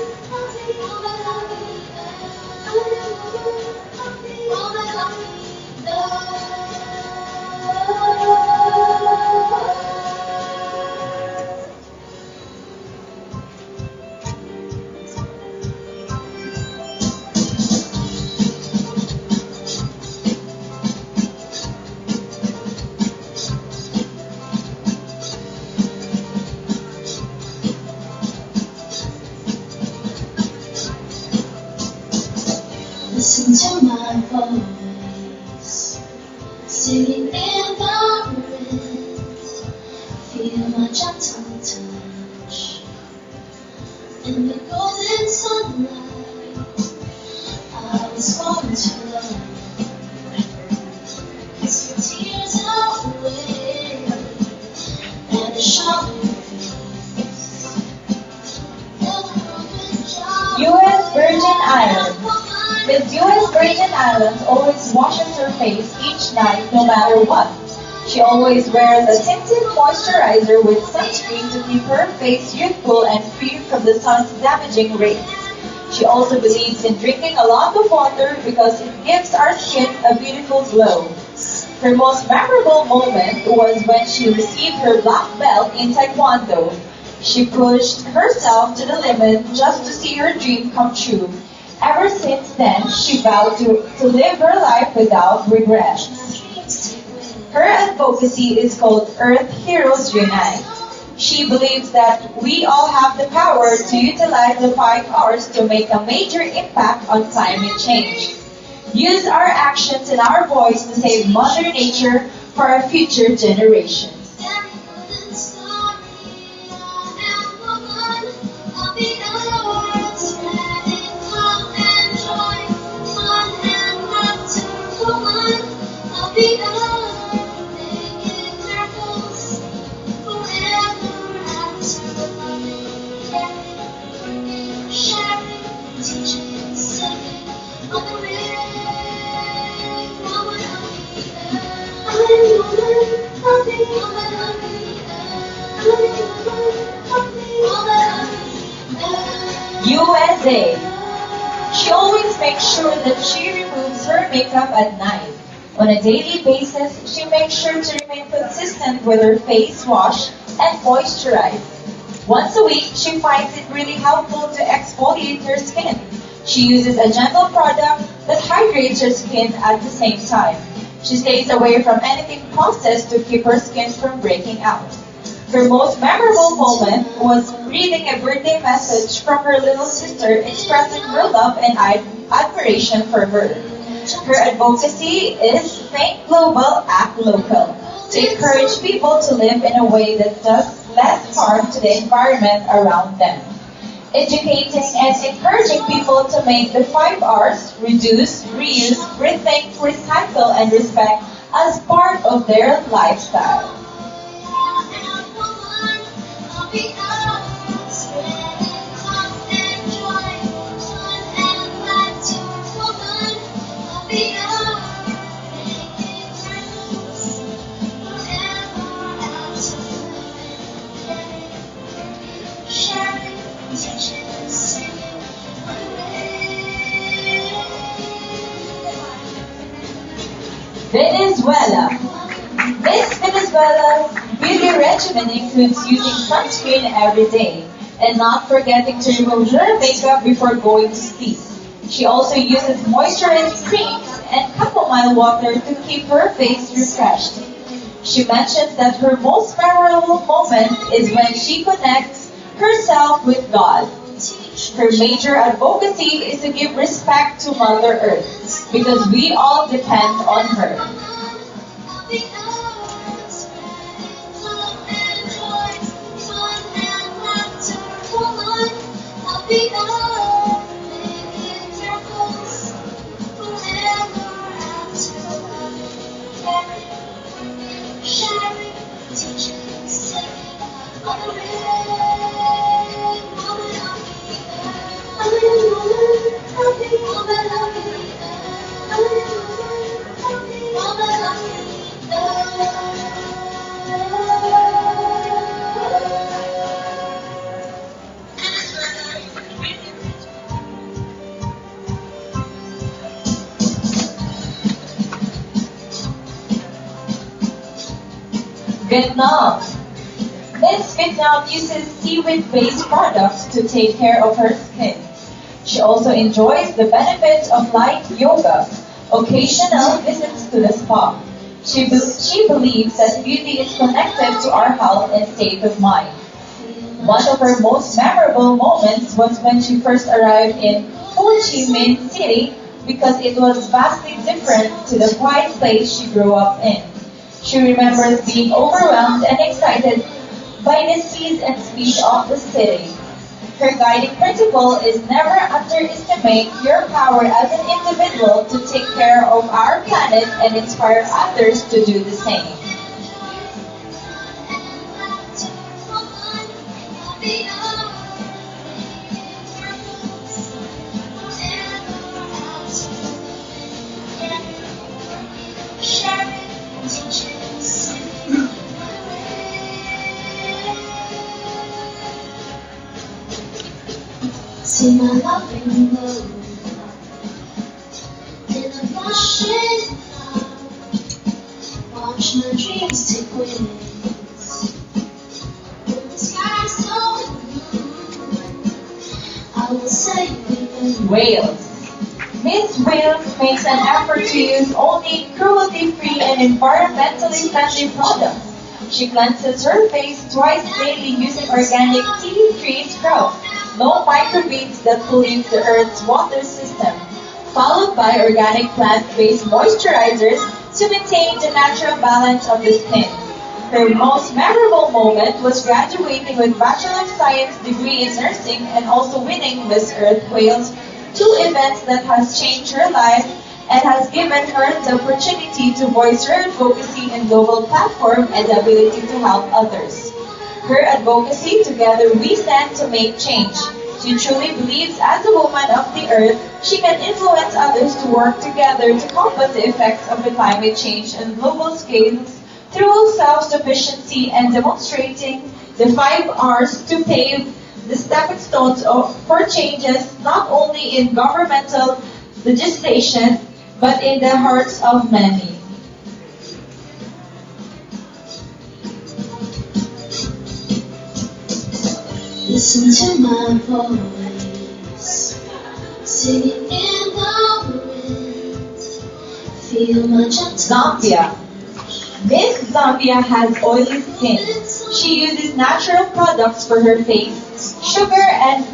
Listen to my voice, singing in the wind. Feel my gentle touch in the golden sunlight. I was born to love. Kiss your tears away and shower your face. U.S. Virgin Islands. Miss U.S. Virgin Islands always washes her face each night no matter what. She always wears a tinted moisturizer with sunscreen to keep her face youthful and free from the sun's damaging rays. She also believes in drinking a lot of water because it gives our skin a beautiful glow. Her most memorable moment was when she received her black belt in Taekwondo. She pushed herself to the limit just to see her dream come true. Ever since then, she vowed to live her life without regrets. Her advocacy is called Earth Heroes Unite. She believes that we all have the power to utilize the 5 hours to make a major impact on climate change. Use our actions and our voice to save Mother Nature for our future generations. USA. She always makes sure that she removes her makeup at night. On a daily basis, she makes sure to remain consistent with her face wash and moisturize. Once a week, she finds it really helpful to exfoliate her skin. She uses a gentle product that hydrates her skin at the same time. She stays away from anything processed to keep her skin from breaking out. Her most memorable moment was reading a birthday message from her little sister expressing her love and admiration for her. Her advocacy is Think Global, Act Local, to encourage people to live in a way that does less harm to the environment around them. Educating and encouraging people to make the 5 R's, reduce, reuse, rethink, recycle, and respect as part of their lifestyle. Venezuela. Miss Venezuela's beauty regimen includes using sunscreen every day and not forgetting to remove her makeup before going to sleep. She also uses moisturizing creams and chamomile water to keep her face refreshed. She mentions that her most memorable moment is when she connects herself with God. Her major advocacy is to give respect to Mother Earth because we all depend on her. Vietnam. Miss Vietnam uses seaweed-based products to take care of her skin. She also enjoys the benefits of light yoga, occasional visits to the spa. She believes that beauty is connected to our health and state of mind. One of her most memorable moments was when she first arrived in Ho Chi Minh City because it was vastly different to the quiet place she grew up in. She remembers being overwhelmed and excited by the size and speed of the city. Her guiding principle is never underestimate your power as an individual to take care of our planet and inspire others to do the same. See my love in glow in a flashing light. Watch my dreams take wings. When the sky's so blue, I will say you. Wales. Miss Wales makes an effort to use only cruelty-free and environmentally friendly products. She cleanses her face twice daily using organic tea tree sprouts, no microbeads that pollute the Earth's water system, followed by organic plant-based moisturizers to maintain the natural balance of the skin. Her most memorable moment was graduating with Bachelor of Science degree in nursing and also winning Miss Earth Wales, two events that has changed her life and has given her the opportunity to voice her advocacy in global platform and the ability to help others. Her advocacy, together we stand to make change. She truly believes as a woman of the earth, she can influence others to work together to combat the effects of the climate change on global scales through self-sufficiency and demonstrating the 5 R's to pave the stepping stones for changes not only in governmental legislation but in the hearts of many. Listen to my voice, singing in the wind. Feel my gentle Zambia. Miss Zambia has oily skin. She uses natural products for her face, sugar and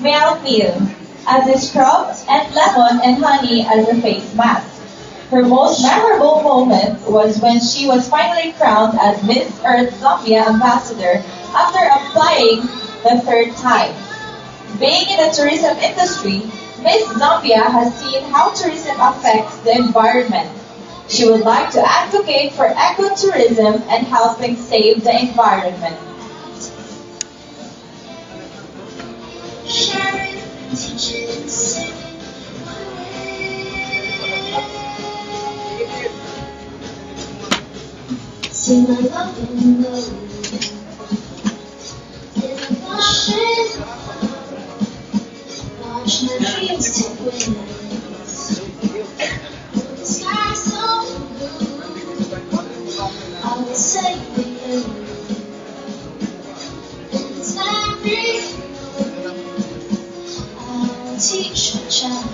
meal as a scrub, and lemon and honey as a face mask. Her most memorable moment was when she was finally crowned as Miss Earth Zambia Ambassador after applying the 3rd time. Being in the tourism industry, Miss Zambia has seen how tourism affects the environment. She would like to advocate for ecotourism and helping save the environment. sharing, teaching, singing. See my love in love. In a flashing watch my dreams take wings. The sky's so blue, I will say you. In this library, I will teach my child.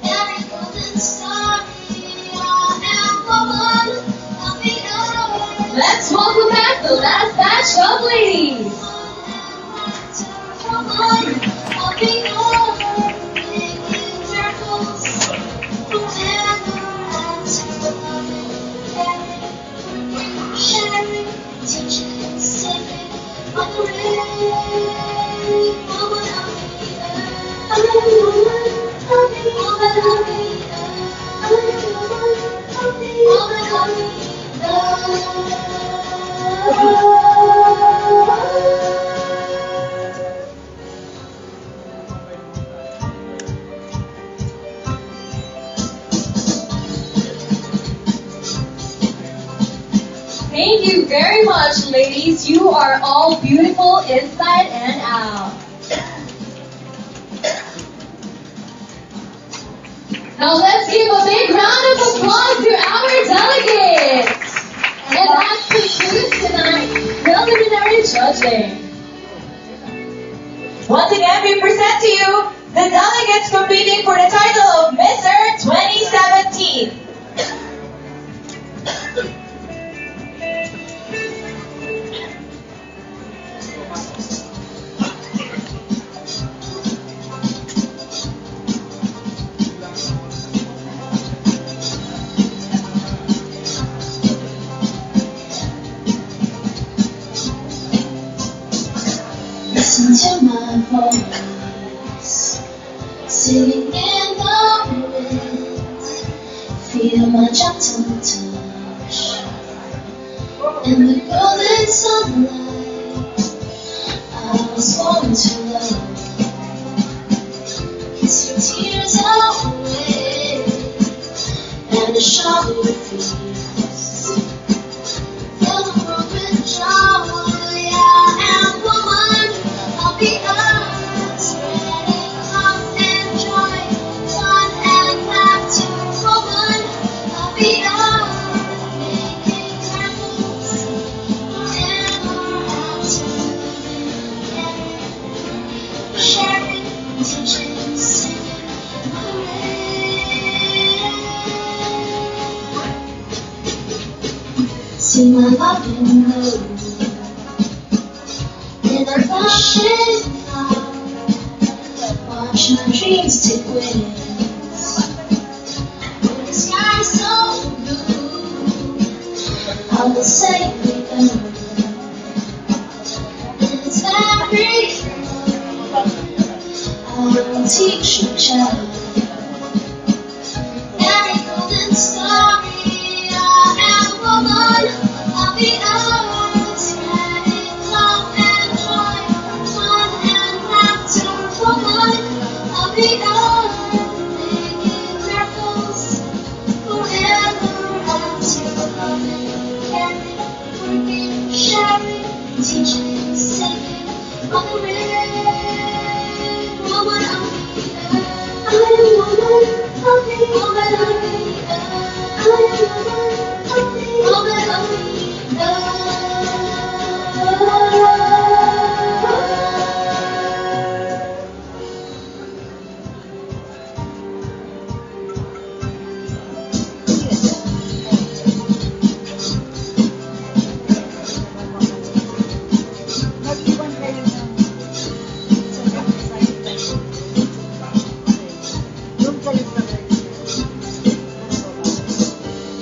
Every golden story, I am woman of the earth. Let's welcome back the last batch of ladies. Thank you very much, ladies. You are all beautiful inside and out. Now let's give a big round of applause to our delegates. And prejudging. Once again, we present to you the delegates competing for the title of Miss Earth 2017. Listen to my voice, singing in the wind. Feel my gentle touch in the golden sunlight. I was born to love. Kiss your tears away and show your fears. Fill the world with joy. I am woman of the earth, spreading love and joy, fun and laughter. Woman of the earth, making miracles forever after. Sharing, teaching, singing, hooray. See my love in blue. In a flashing cloud, watch my dreams take wings. When the sky's so blue, I will save the earth. In its fabric, I will teach my child. Every golden story, I am woman of the earth, spreading love and joy, fun and laughter. Woman of the earth, making miracles forever after. Loving, caring, working, sharing, teaching, singing on the ring. Woman of the earth, I am woman of the earth. Woman of the earth, I am woman of the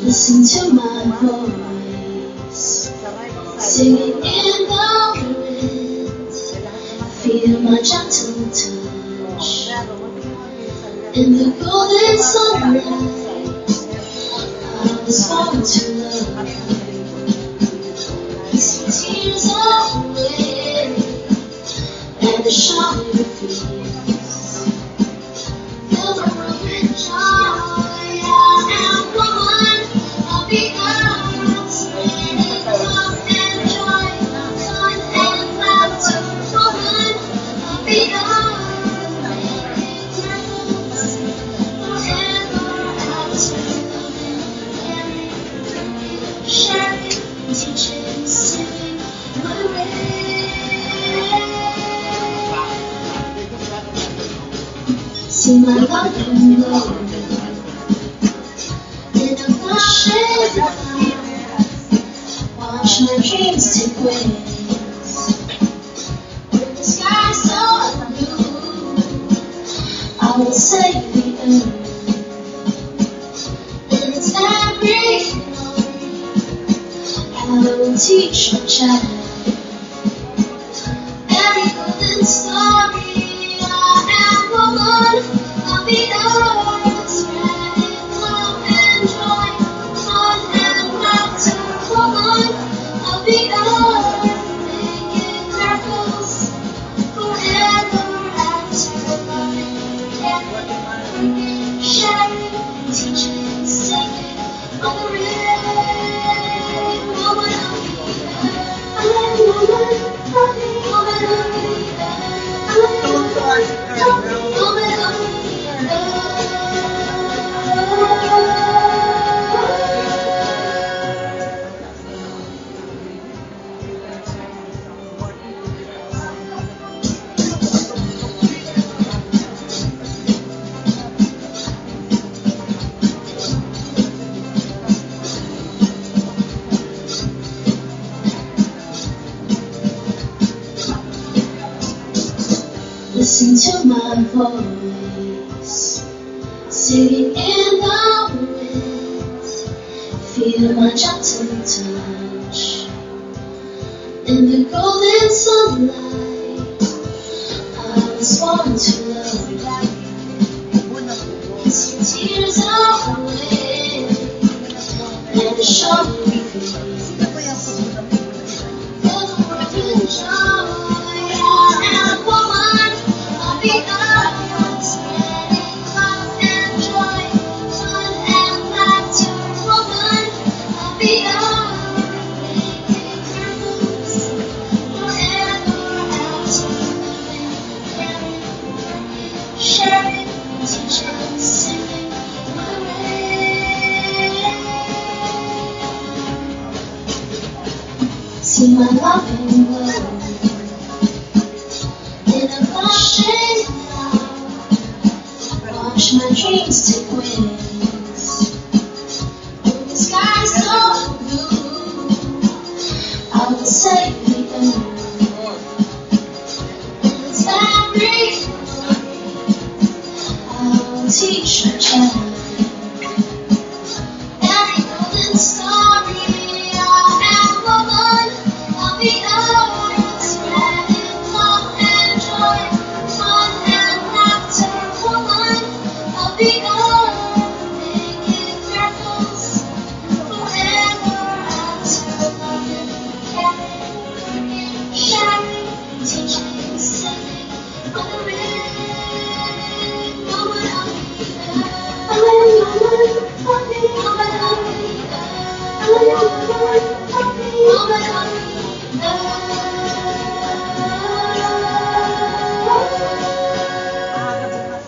Listen to my voice, singing in the wind. Feel my gentle touch in the golden sunlight. I was born to love. Kiss your tears away and show your fears. Fill the world with joy. I am woman of the earth, spreading love and joy, fun and laughter. Woman of the earth, making miracles forever after. Loving, caring, sharing, teaching, singing, hooray. See my love and glow in a flashing light. Watch my dreams take wings. When the sky's so blue, I will save the earth. In its every note, I will teach my child. Every golden story, I am woman of the earth, spreading love and joy, fun and laughter. Woman of the earth, making miracles forever after. Loving, caring, sharing, teaching, singing on the ring. Woman of the earth, I am woman of the earth. Woman of the earth, I am woman of the earth. Woman of the earth. Listen to my voice, singing in the wind. Feel my gentle touch in the golden sunlight. I was born to love. Kiss your tears away and show me peace. Fill the world with joy. I am woman of the earth, spreading love and joy, fun and laughter. Woman of the earth, making miracles forever after. Living, sharing, teaching, singing my way. See my loving glow in a flashing light. Watch my dreams take wings in the sky so blue. I will save the earth in its fabric. I will teach my child any golden story. I am woman of the earth, spreading love and joy, fun and laughter. Woman of the earth, making miracles forever after. Loving, caring, sharing, teaching, singing on the ring. Woman of the earth, I am woman of the earth. Woman of the earth, I am woman of the earth. Woman of the earth.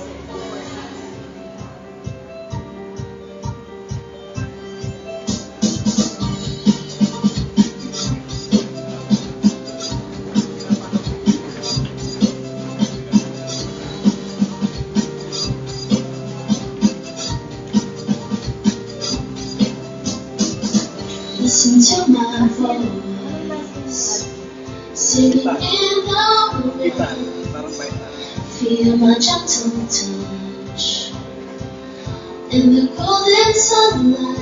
Listen to my voice, singing in the wind. Feel my gentle touch in the golden sunlight.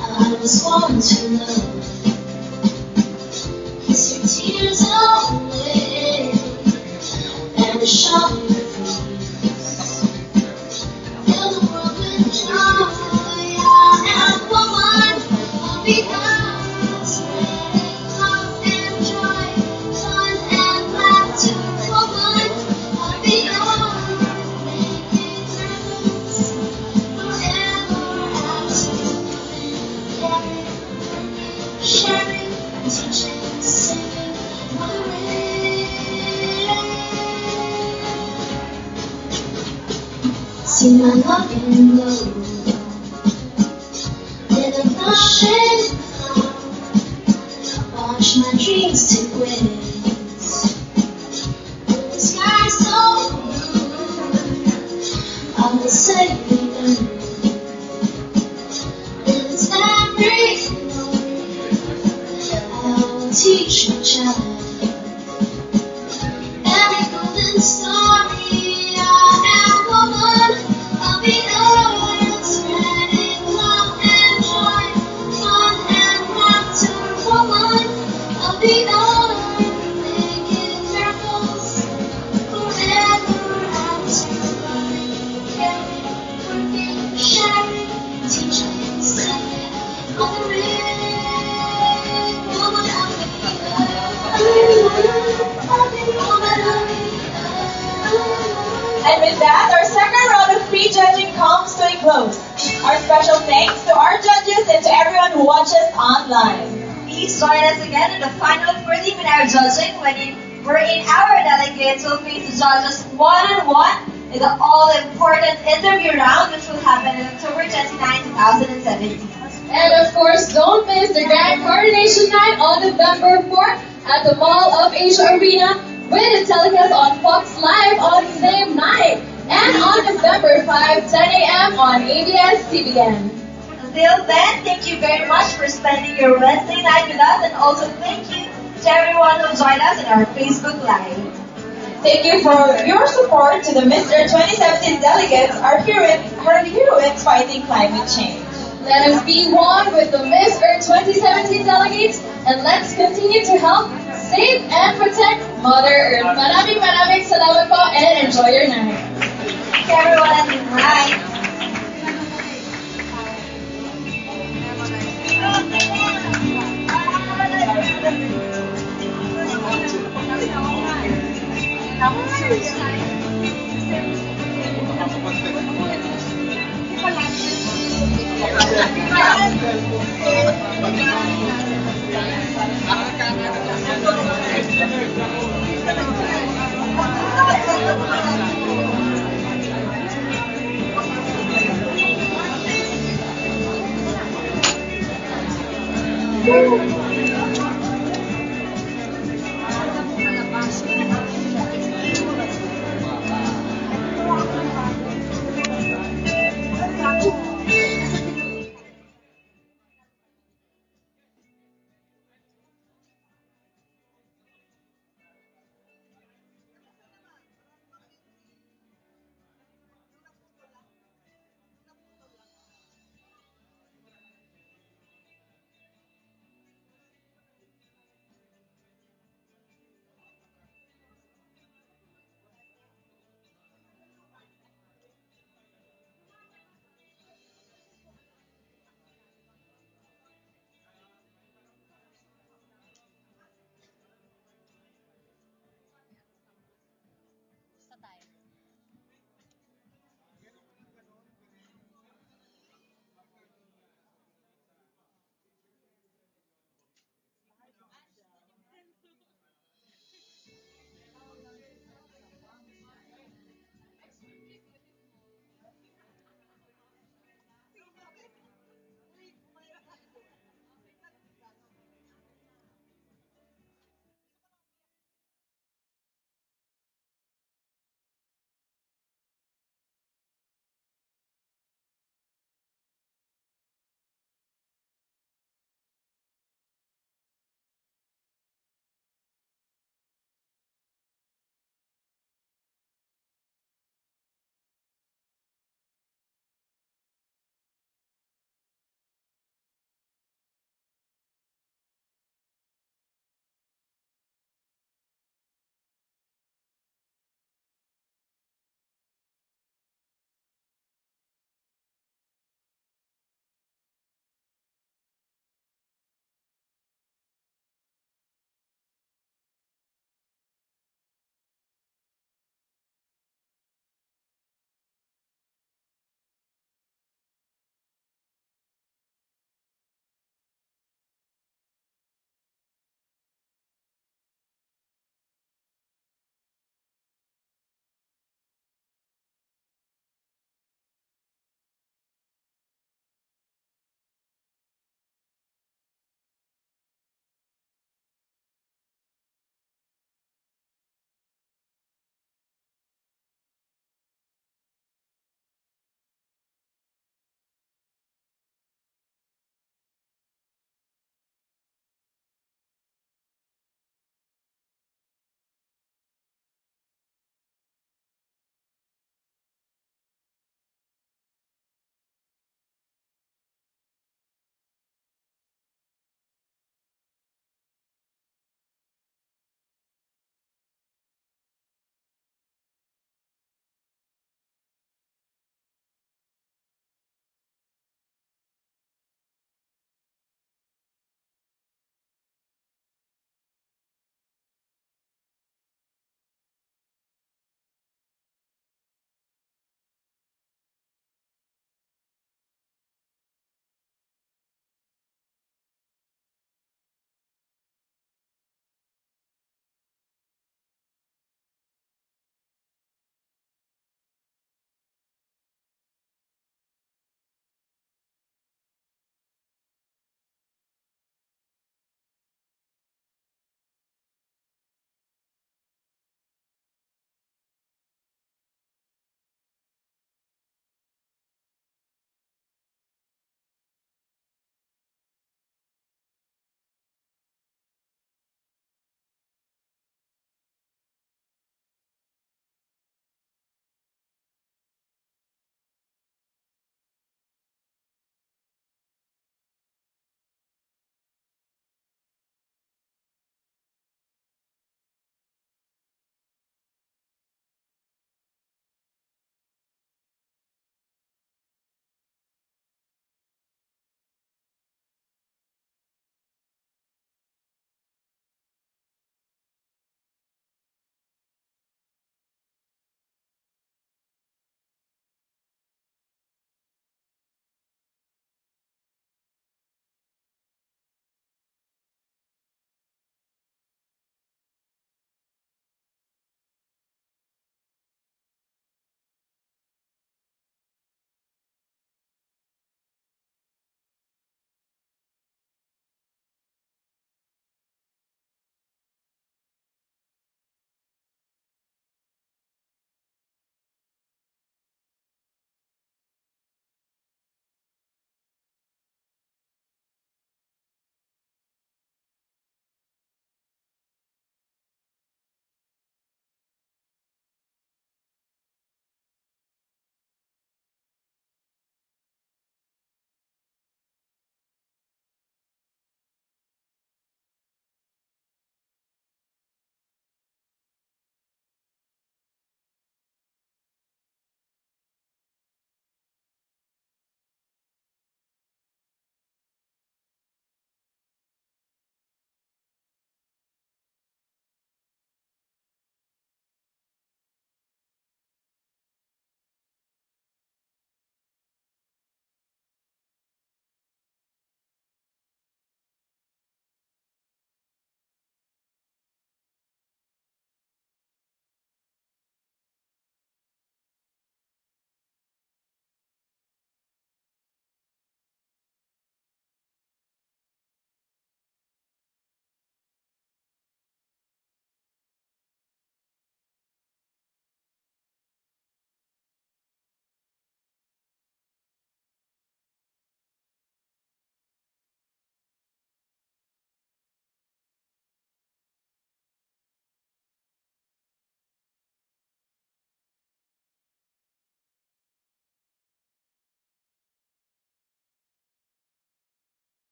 I was born to love. Kiss your tears away and show your face. Fill the world with joy. I am woman of the earth, spreading love and joy, fun and laughter. Woman of the earth, making miracles forever after. Caring, sharing, teaching, singing my way. See my loving glow in a flashing light. Watch my dreams take wings in the sky so blue. I will save the earth in its fabric. I will teach my child every golden story. I am woman of the earth, spreading love and joy, fun and laughter. Woman of the earth, making miracles forever after. Loving, caring, working, sharing, teaching, singing on the ring. Woman of the earth, woman of the earth. And with that, our second round of prejudging comes to a close. Our special thanks to our judges and to everyone who watches online. Please join us again in the final preliminary judging wherein our delegates will face the judges one-on-one in the all-important interview round which will happen on October 29, 2017. And of course, don't miss the Grand Coronation Night on November 4th at the Mall of Asia Arena with a telecast on Fox Live on the same night. And on November 5, 10 a.m. on ABS-CBN. Until then, thank you very much for spending your Wednesday night with us, and also thank you to everyone who joined us in our Facebook Live. Thank you for your support to the Mr. 2017 delegates, our heroines fighting climate change. Let us be one with the Miss Earth 2017 delegates and let's continue to help save and protect Mother Earth. Maraming salamat po and enjoy your night. Everyone and good night. Woo!